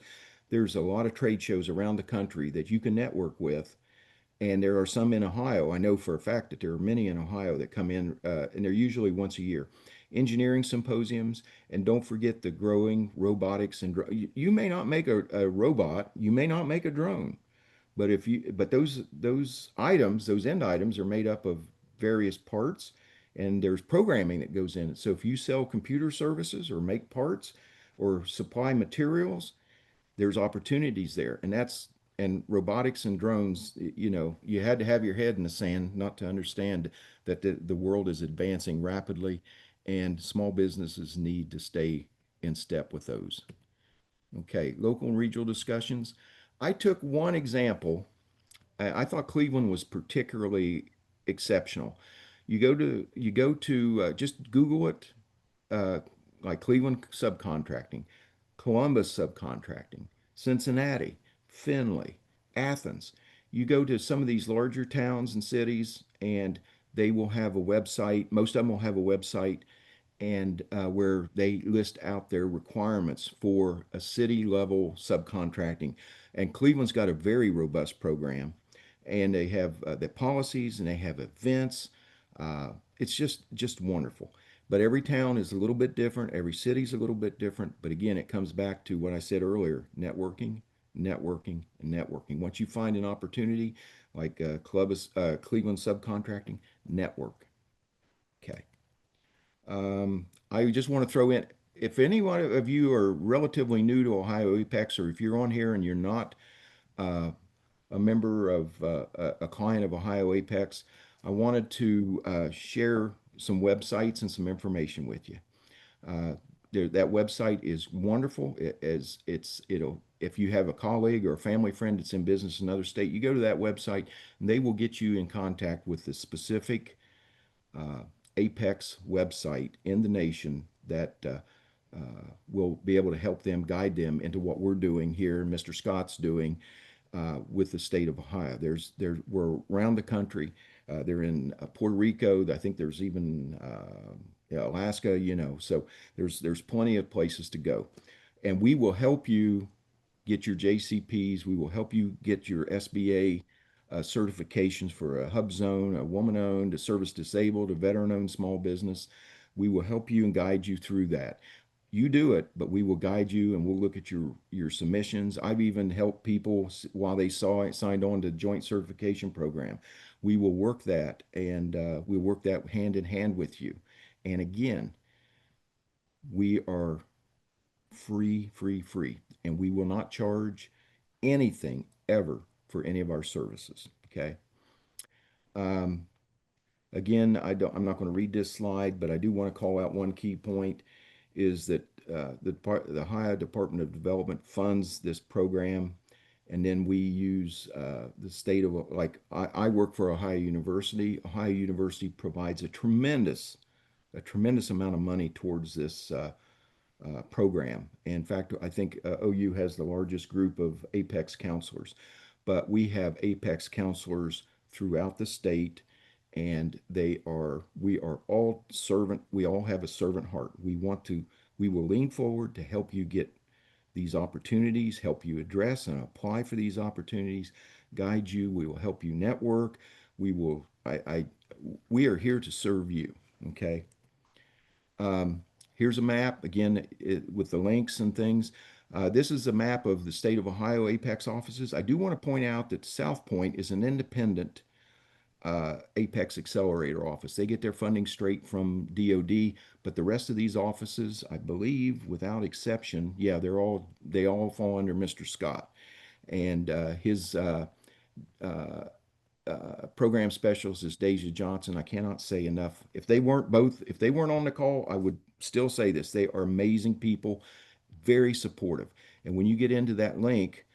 There's a lot of trade shows around the country that you can network with. And there are some in Ohio. I know for a fact that there are many in Ohio that come in, and they're usually once a year. Engineering symposiums, and don't forget the growing robotics and you may not make a robot, you may not make a drone, but those items, those end items, are made up of various parts, and there's programming that goes in it. So if you sell computer services or make parts or supply materials, there's opportunities there, and robotics and drones, you had to have your head in the sand not to understand that the world is advancing rapidly, and small businesses need to stay in step with those. Okay, local and regional discussions. I took one example. I thought Cleveland was particularly exceptional. You go to just Google it, like Cleveland subcontracting, Columbus subcontracting, Cincinnati, Findlay, Athens. You go to some of these larger towns and cities, and they will have a website. Most of them will have a website, and where they list out their requirements for a city level subcontracting. And Cleveland's got a very robust program, and they have the policies, and they have events. It's just wonderful. But every town is a little bit different. Every city's a little bit different. But again, it comes back to what I said earlier: networking, networking, and networking. Once you find an opportunity like Cleveland Subcontracting, network. Okay. I just want to throw in, if any one of you are relatively new to Ohio Apex, or if you're on here and you're not uh, a member of a client of Ohio Apex, I wanted to share some websites and some information with you. Uh, that website is wonderful. It'll, if you have a colleague or a family friend that's in business in another state, you go to that website and they will get you in contact with the specific uh, Apex website in the nation that will be able to help them, guide them into what we're doing here, Mr. Scott's doing with the state of Ohio. We're around the country. They're in Puerto Rico. I think there's even yeah, Alaska. So there's plenty of places to go, and we will help you get your JCPs. We will help you get your SBA certifications for a hub zone, a woman-owned, a service disabled, a veteran-owned small business. We will help you and guide you through that. You do it, but we will guide you and we'll look at your submissions. I've even helped people while they signed on to the joint certification program. We will work that, and we'll work that hand in hand with you. And again, we are free, free, free, and we will not charge anything ever for any of our services. Okay. Um, Again, I'm not going to read this slide, but I do want to call out one key point is that the Ohio Department of Development funds this program, and then we use the state of, like, I work for Ohio University. Ohio University provides a tremendous amount of money towards this program. In fact, I think OU has the largest group of Apex counselors, but we have Apex counselors throughout the state, and we are all servant. We all have a servant heart. We will lean forward to help you get these opportunities, help you address and apply for these opportunities, guide you. We will help you network. We are here to serve you. Okay. Here's a map again with the links and things. This is a map of the state of Ohio Apex offices. I do want to point out that South Point is an independent Apex Accelerator office. They get their funding straight from DoD, but the rest of these offices, I believe, without exception, yeah, they all fall under Mr. Scott, and his program specialist is Deja Johnson. I cannot say enough. If they weren't on the call, I would still say this. They are amazing people, very supportive. And when you get into that link,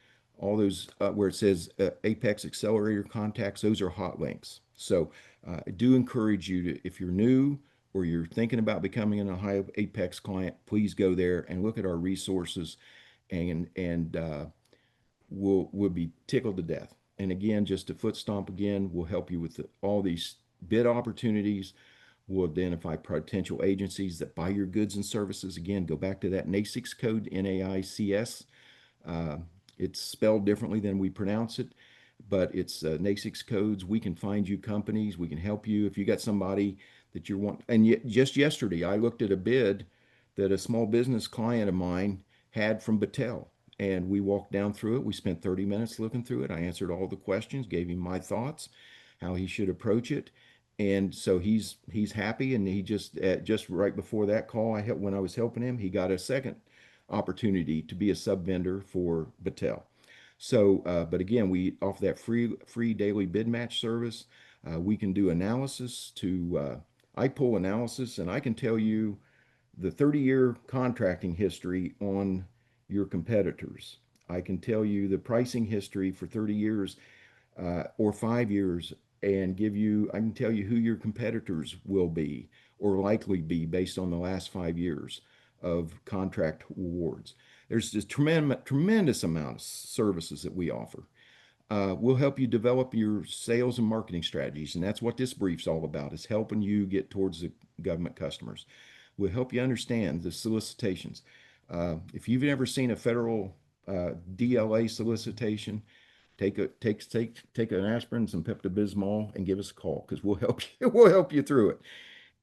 all those where it says Apex Accelerator contacts, those are hot links. So I do encourage you to, if you're new or you're thinking about becoming an Ohio Apex client, please go there and look at our resources, and we'll be tickled to death. And again, just a foot stomp again, we'll help you with all these bid opportunities. We'll identify potential agencies that buy your goods and services. Again, go back to that NAICS code, NAICS. It's spelled differently than we pronounce it, but it's NAICS codes. We can find you companies. We can help you if you got somebody that you want. And yet, just yesterday, I looked at a bid that a small business client of mine had from Battelle. And we walked down through it. We spent 30 minutes looking through it. I answered all the questions, gave him my thoughts, how he should approach it. And so he's happy. And he just right before that call, when I was helping him, he got a second opportunity to be a sub vendor for Battelle. So, but again, we offer that free daily bid match service. We can do analysis I pull analysis, and I can tell you the 30-year contracting history on your competitors. I can tell you the pricing history for 30 years or 5 years, and I can tell you who your competitors will be or likely be based on the last 5 years of contract awards. There's this tremendous amount of services that we offer. We'll help you develop your sales and marketing strategies, and that's what this brief's all about, is helping you get towards the government customers. We'll help you understand the solicitations. If you've never seen a federal DLA solicitation, take an aspirin, some Pepto-Bismol, and give us a call, because we'll help you. We'll help you through it.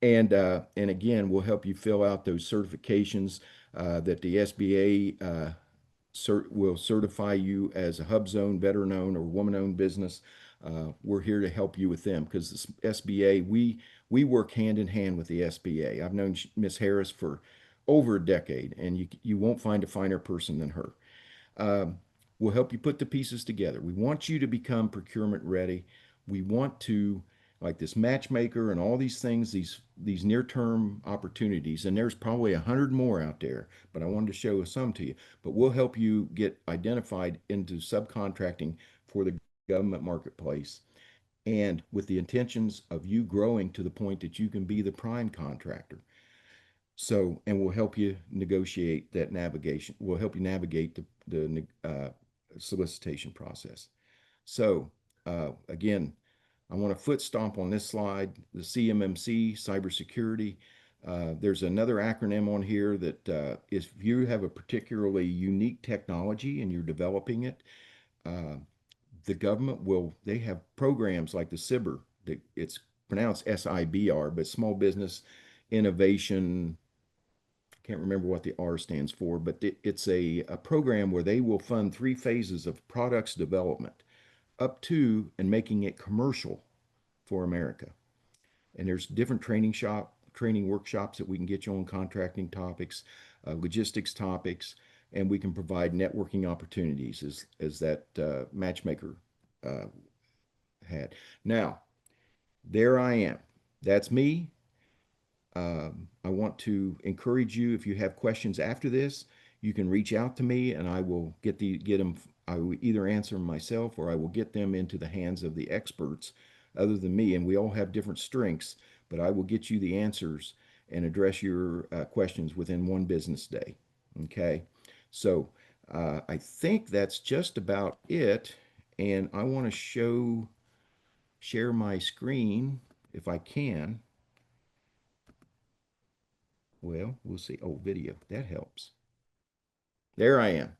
And again, we'll help you fill out those certifications that the SBA will certify you as a hub zone, veteran-owned, or woman-owned business. We're here to help you with them because the SBA, we work hand in hand with the SBA. I've known Miss Harris for over a decade, and you won't find a finer person than her. We'll help you put the pieces together. We want you to become procurement ready. We want to, like this matchmaker and all these things, these near-term opportunities, and there's probably 100 more out there, but I wanted to show some to you. But we'll help you get identified into subcontracting for the government marketplace, and with the intentions of you growing to the point that you can be the prime contractor. So, and we'll help you negotiate that navigation. We'll help you navigate the solicitation process. So, again, I want to foot stomp on this slide, the CMMC, cybersecurity. There's another acronym on here that if you have a particularly unique technology and you're developing it, the government they have programs like the SIBR, it's pronounced SIBR, but Small Business Innovation, can't remember what the R stands for, but it's a program where they will fund 3 phases of products development up to and making it commercial for America. And there's different training workshops that we can get you on contracting topics, logistics topics, and we can provide networking opportunities as that matchmaker had. Now, there I am. That's me. I want to encourage you, if you have questions after this, you can reach out to me and I will get them. I will either answer them myself or I will get them into the hands of the experts other than me. And we all have different strengths, but I will get you the answers and address your questions within 1 business day. Okay. So I think that's just about it. And I want to share my screen if I can. Well, we'll see. Oh, video. That helps. There I am.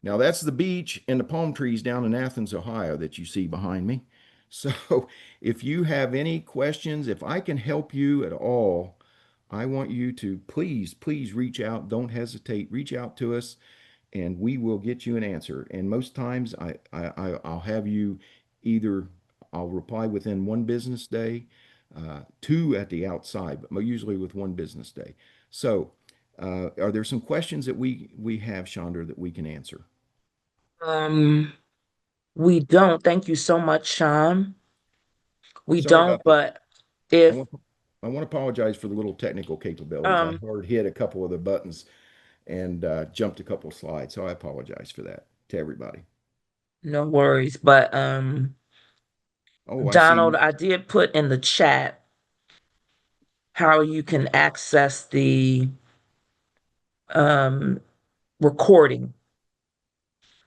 Now that's the beach and the palm trees down in Athens, Ohio that you see behind me. So if you have any questions, if I can help you at all, I want you to please reach out. Don't hesitate. Reach out to us and we will get you an answer. And most times I'll have you I'll reply within 1 business day, 2 at the outside, but usually with 1 business day. So, are there some questions that we have, Chandra, that we can answer? We don't. Thank you so much, Sean. We Sorry don't, about that. but I if want, I want to apologize for the little technical capabilities. I um hard hit a couple of the buttons and jumped a couple of slides, so I apologize for that to everybody. no worries, but Oh, I Donald, see. I did put in the chat how you can access the um recording.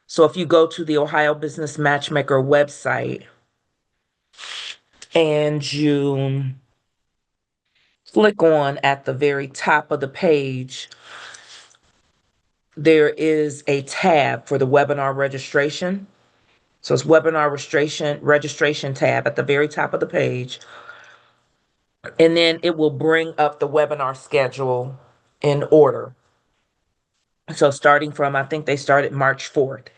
So if you go to the Ohio Business Matchmaker website and you click on at the very top of the page, there is a tab for the webinar registration. So it's webinar registration tab at the very top of the page. And then it will bring up the webinar schedule in order. So starting from, I think they started March 4th.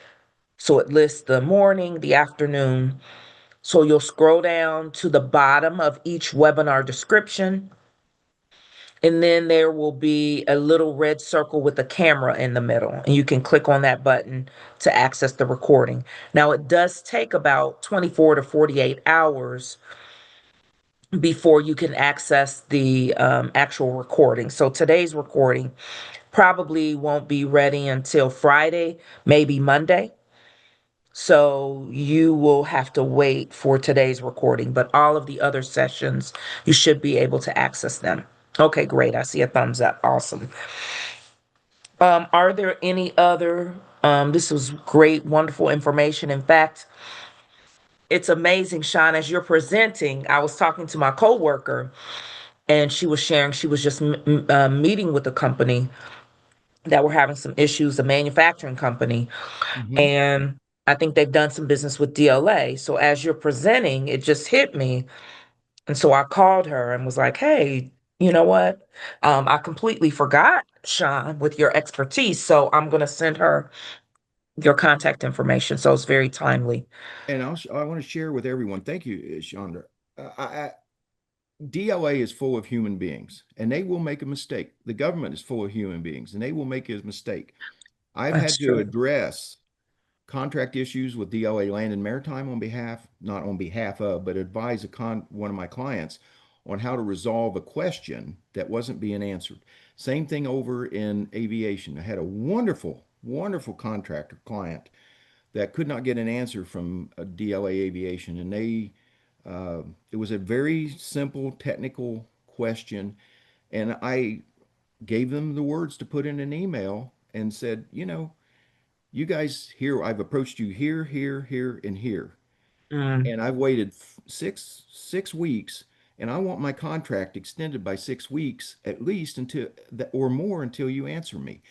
So it lists the morning, the afternoon. So you'll scroll down to the bottom of each webinar description. And then there will be a little red circle with a camera in the middle. And you can click on that button to access the recording. Now, it does take about 24 to 48 hours before you can access the actual recording. So today's recording probably won't be ready until Friday, maybe Monday. So you will have to wait for today's recording, but all of the other sessions, you should be able to access them. Okay, great. I see a thumbs up. Awesome. Are there any other, this was great, wonderful information. In fact, it's amazing, Sean, as you're presenting, I was talking to my coworker and she was sharing, she was just meeting with a company that were having some issues, a manufacturing company. Mhm. And I think they've done some business with DLA. So as you're presenting, it just hit me. And so I called her and was like, hey, You know what? I completely forgot, Sean, with your expertise. So I'm going to send her your contact information. So it's very timely. And I want to share with everyone. Thank you, Chandra. DLA is full of human beings, and they will make a mistake. The government is full of human beings, and they will make a mistake. I've That's had to true. address contract issues with DLA Land and Maritime on behalf, not on behalf of, but advise one of my clients on how to resolve a question that wasn't being answered. Same thing over in aviation. I had a wonderful, wonderful contractor client that could not get an answer from a DLA Aviation, and it was a very simple technical question, and I gave them the words to put in an email and said, you guys here, I've approached you here, here, here, and here. Mm. And I've waited six weeks, and I want my contract extended by 6 weeks at least until or more until you answer me.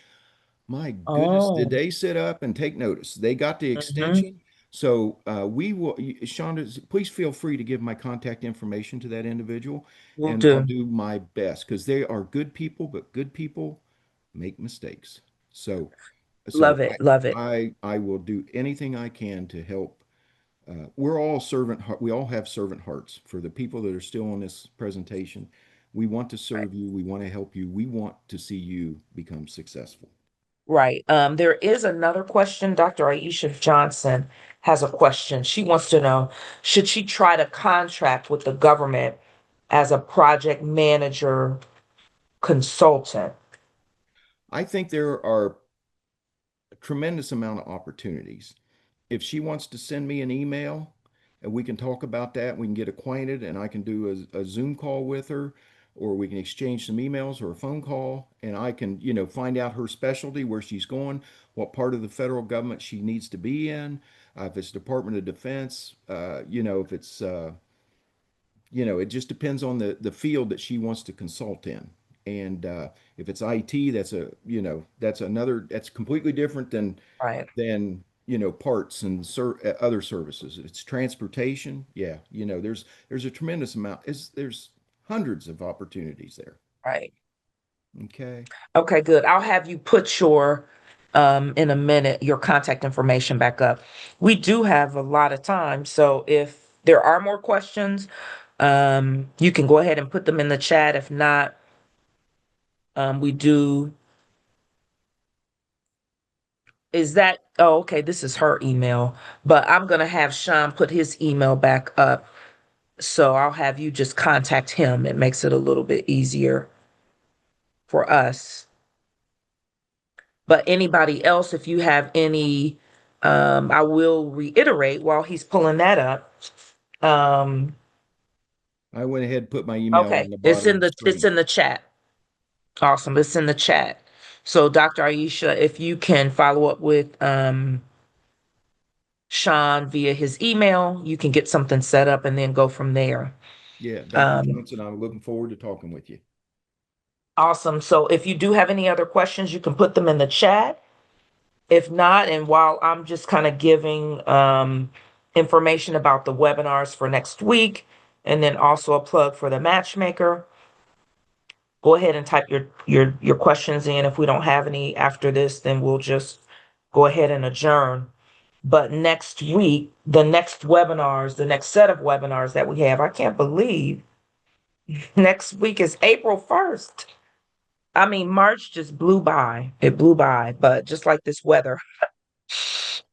My goodness, did Oh, they sit up and take notice? They got the hmm, extension. So we will, Shonda, please feel free to give my contact information to that individual, will and I'll do. do my best because they are good people, but good people make mistakes. So Love so it. Love it. I will do anything I can to help. We all have servant hearts for the people that are still on this presentation. We want to Right. serve you. We want to help you. We want to see you become successful. Right. There is another question. Dr. Aisha Johnson has a question. She wants to know, should she try to contract with the government as a project manager consultant? I think there are a tremendous amount of opportunities. If she wants to send me an email and we can talk about that, we can get acquainted and I can do a Zoom call with her, or we can exchange some emails or a phone call, and I can, find out her specialty, where she's going, what part of the federal government she needs to be in, if it's Department of Defense, if it's, it just depends on the field that she wants to consult in. And if it's IT, that's completely different Right. than parts and other services. It's transportation. Yeah, there's a tremendous amount. There's hundreds of opportunities there. Right. Okay. Okay, good. I'll have you put your in a minute your contact information back up. We do have a lot of time, so if there are more questions, you can go ahead and put them in the chat. If not, we do. Is that, oh, okay, this is her email, but I'm gonna have Sean put his email back up. So I'll have you just contact him. It makes it a little bit easier for us. But anybody else, if you have any, I will reiterate while he's pulling that up. Um, I went ahead and put my email okay, on the bottom of the it's screen. in the chat. Awesome, it's in the chat. So Dr. Aisha, if you can follow up with Sean via his email, you can get something set up and then go from there. Yeah, Dr. Um, Johnson, I'm looking forward to talking with you. awesome. So if you do have any other questions, you can put them in the chat. If not, and while I'm just kind of giving information about the webinars for next week, and then also a plug for the matchmaker, go ahead and type your questions in. If we don't have any after this, then we'll just go ahead and adjourn. But next week, the next webinars, the next set of webinars that we have, I can't believe next week is April 1st. I mean, March just blew by. It blew by, but just like this weather.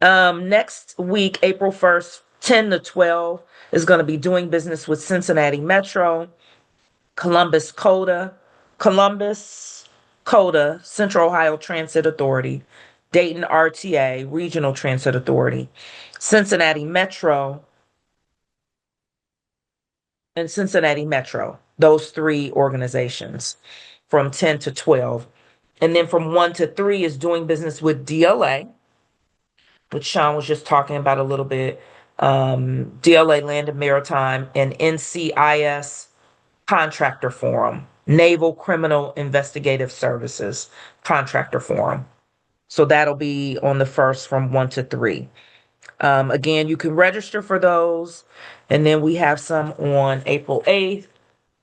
Next week, April 1st, 10 to 12, is going to be doing business with Cincinnati Metro, Columbus CODA, Central Ohio Transit Authority, Dayton RTA, Regional Transit Authority, Cincinnati Metro, and Cincinnati Metro, those three organizations from 10 to 12. And then from 1 to 3 is doing business with DLA, which Sean was just talking about a little bit. DLA Land and Maritime and NCIS Contractor Forum, Naval Criminal Investigative Services Contractor Forum. So that'll be on the first from 1 to 3. Again, you can register for those. And then we have some on April 8th,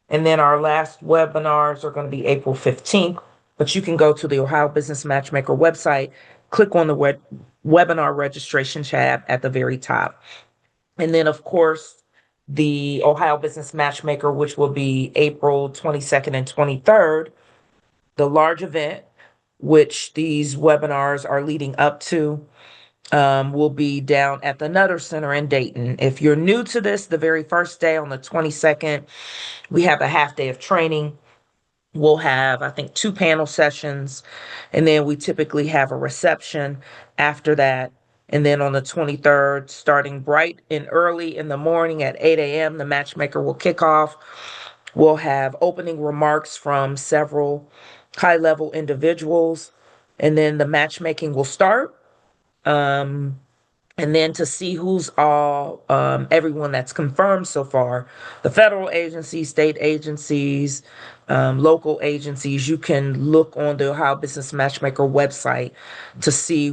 And then our last webinars are going to be April 15th, but you can go to the Ohio Business Matchmaker website, click on the webinar registration tab at the very top. And then, of course, the Ohio Business Matchmaker, which will be April 22nd and 23rd, the large event, which these webinars are leading up to, will be down at the Nutter Center in Dayton. If you're new to this, the very first day on the 22nd, we have a half day of training. We'll have, I think, 2 panel sessions, and then we typically have a reception after that. And then on the 23rd, starting bright and early in the morning at 8 a.m., the matchmaker will kick off. We'll have opening remarks from several high-level individuals, and then the matchmaking will start. And then to see who's all, everyone that's confirmed so far, the federal agencies, state agencies, local agencies, you can look on the Ohio Business Matchmaker website to see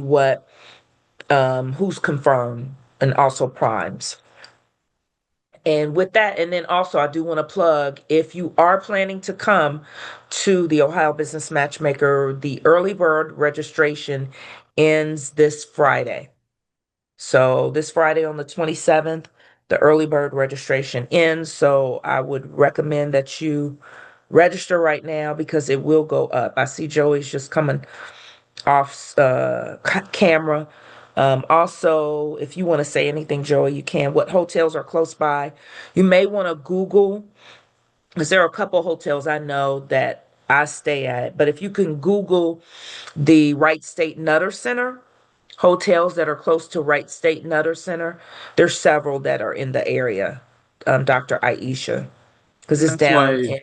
who's confirmed and also primes. And with that, and then also I do want to plug, if you are planning to come to the Ohio Business Matchmaker, the early bird registration ends this Friday. So this Friday on the 27th, the early bird registration ends. So I would recommend that you register right now because it will go up. I see Joey's just coming off camera. Also, if you want to say anything, Joey, you can. What hotels are close by? You may want to Google, because there are a couple hotels I know that I stay at. But if you can Google the Wright State Nutter Center, hotels that are close to Wright State Nutter Center, there's several that are in the area, Dr. Aisha, because it's That's down why. in,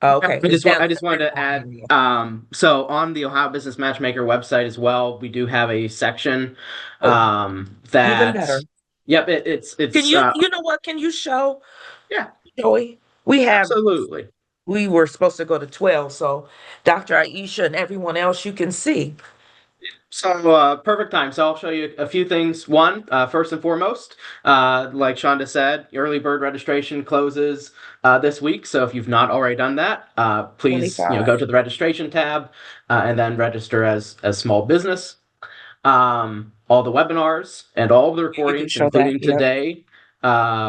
oh, okay, it's down I in the just wanted to Fremont add, area. so on the Ohio Business Matchmaker website as well, we do have a section, Oh, even that, better. yep, Can it's, you know what, can you show, yeah, Joey? absolutely. We were supposed to go to 12, so Dr. Aisha and everyone else you can see. So, perfect time. So I'll show you a few things. One, first and foremost, like Shonda said, early bird registration closes this week. So if you've not already done that, please, 25. go to the registration tab and then register as small business. All the webinars and all of the You can recordings, show that, including yeah. today,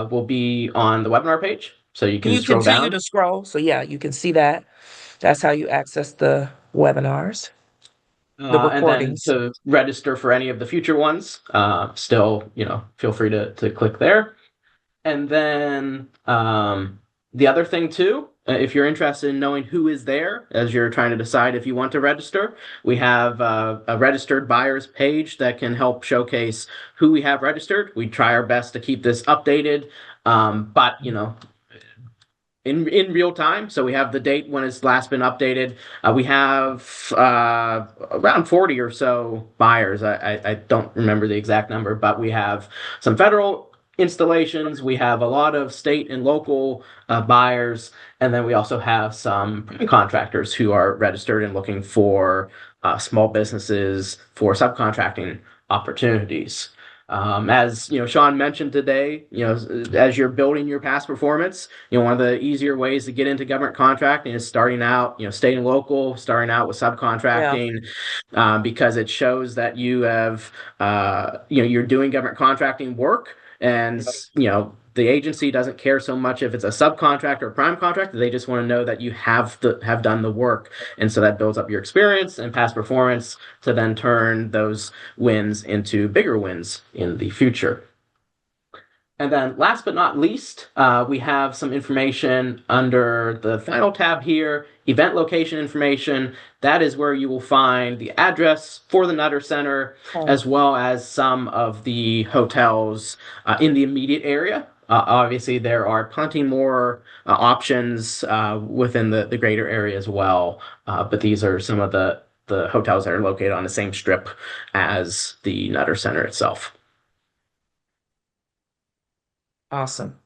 will be on the webinar page. So you Can can you scroll continue down. to scroll? So yeah, you can see that. That's how you access the webinars, the And then recordings. to register for any of the future ones, still, feel free to click there. And then the other thing too, if you're interested in knowing who is there as you're trying to decide if you want to register, we have a registered buyers page that can help showcase who we have registered. We try our best to keep this updated, but in real time. So we have the date when it's last been updated. We have around 40 or so buyers. I don't remember the exact number, but we have some federal installations. We have a lot of state and local buyers, and then we also have some contractors who are registered and looking for small businesses for subcontracting opportunities. As Sean mentioned today, as you're building your past performance, one of the easier ways to get into government contracting is starting out, state and local, starting out with Yeah. subcontracting, because it shows that you have, you're doing government contracting work, and the agency doesn't care so much if it's a subcontract or a prime contractor. They just want to know that you have done the work, and so that builds up your experience and past performance to then turn those wins into bigger wins in the future. And then last but not least, we have some information under the final tab here, event location information. That is where you will find the address for the Nutter Center, as well as some of the hotels in the immediate area. Obviously, there are plenty more options within the greater area as well, but these are some of the hotels that are located on the same strip as the Nutter Center itself. Awesome.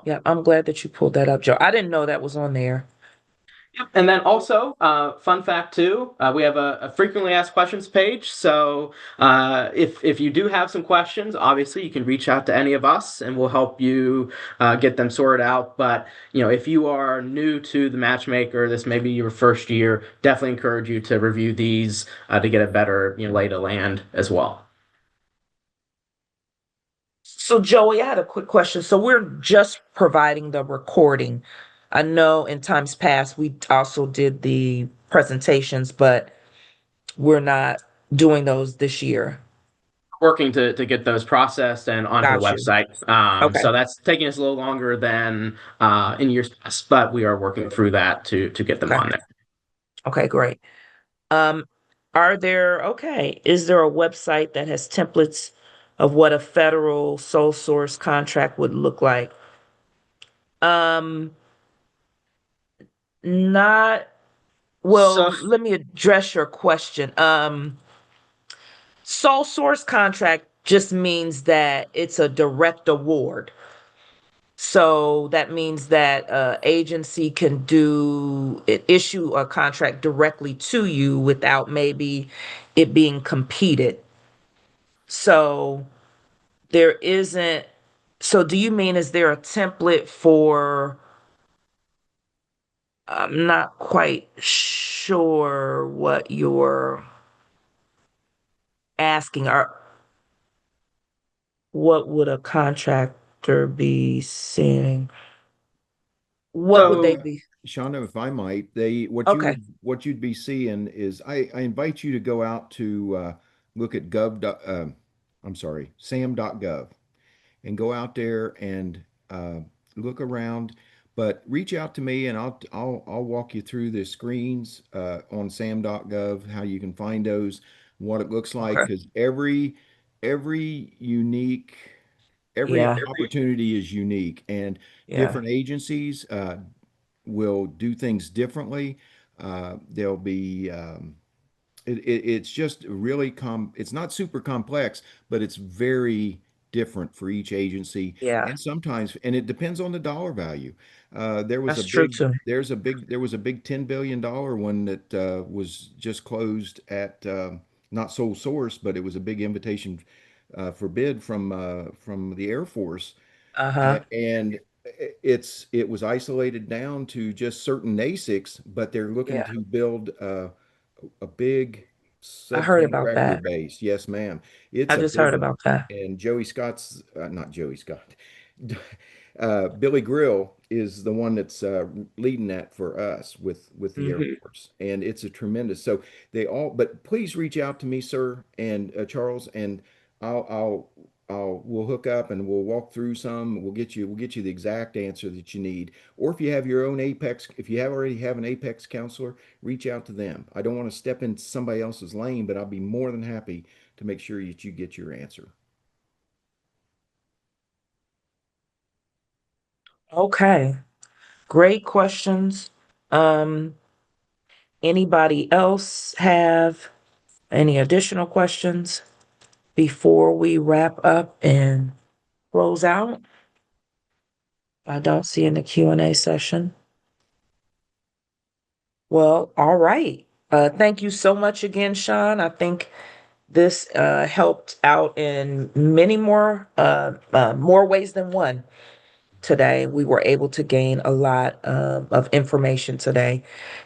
Yeah, I'm glad that you pulled that up, Joe. I didn't know that was on there. Yep. And then also, fun fact too, we have a frequently asked questions page. So if you do have some questions, obviously you can reach out to any of us, and we'll help you get them sorted out. But if you are new to the Matchmaker, this may be your first year, definitely encourage you to review these to get a better lay of the land as well. So, Joey, I had a quick question. So, we're just providing the recording. I know in times past we also did the presentations, but we're not doing those this year. Working to get those processed and onto the Got you. website. Okay. So that's taking us a little longer than in years past, but we are working through that to get them Okay. on there. Okay, great. Um, is there a website that has templates of what a federal sole source contract would look like? Um, not, So, well, let me address your question. Sole source contract just means that it's a direct award. So that means that agency can issue a contract directly to you without maybe it being competed. So there isn't, so do you mean is there a template for, I'm not quite sure what you're asking, or what would a contractor be seeing? What would they So, be? Shonda, if I might, they Okay, what you'd be seeing is I invite you to go out to look at I'm sorry, sam.gov, and go out there and look around. But reach out to me and I'll walk you through the screens on sam.gov, how you can find those, what it looks like, okay. because every unique every Yeah, opportunity is unique, and yeah, different agencies will do things differently. There'll be it's just really it's not super complex, but it's very different for each agency, yeah. and sometimes, and it depends on the dollar value. There was a That's true big too. there was a big $10 billion one that was just closed at not sole source, but it was a big invitation for bid from the Air Force, Uh-huh. and it was isolated down to just certain NASICs, but they're looking Yeah. to build a big I heard about subcontractor that. base. Yes, ma'am. It's I a just big heard one. about that. And Joey Scott's not Joey Scott. Billy Grill is the one that's leading that for us with the Air Hmm. Force, and it's a tremendous. So they all, but please reach out to me, sir, and Charles, and we'll hook up and we'll walk through some. We'll get you the exact answer that you need. Or if you have your own Apex, if you have already have an Apex counselor, reach out to them. I don't want to step into somebody else's lane, but I'll be more than happy to make sure that you get your answer. Okay. Great questions. Um, Anybody else have any additional questions before we wrap up and close out? I don't see in the Q&A session. Well, all right. Thank you so much again, Sean. I think this helped out in many more ways than one today. We were able to gain a lot of information today,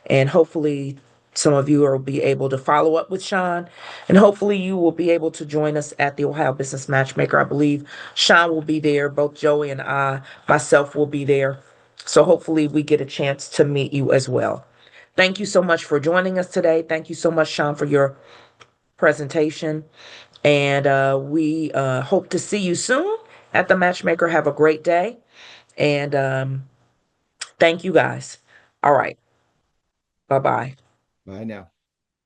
and hopefully, some of you will be able to follow up with Sean, and hopefully, you will be able to join us at the Ohio Business Matchmaker. I believe Sean will be there. Both Joey and myself, will be there. So hopefully, we get a chance to meet you as well. Thank you so much for joining us today. Thank you so much, Sean, for your presentation. And we hope to see you soon at the Matchmaker. Have a great day. And thank you guys. All right. Bye bye. Bye now.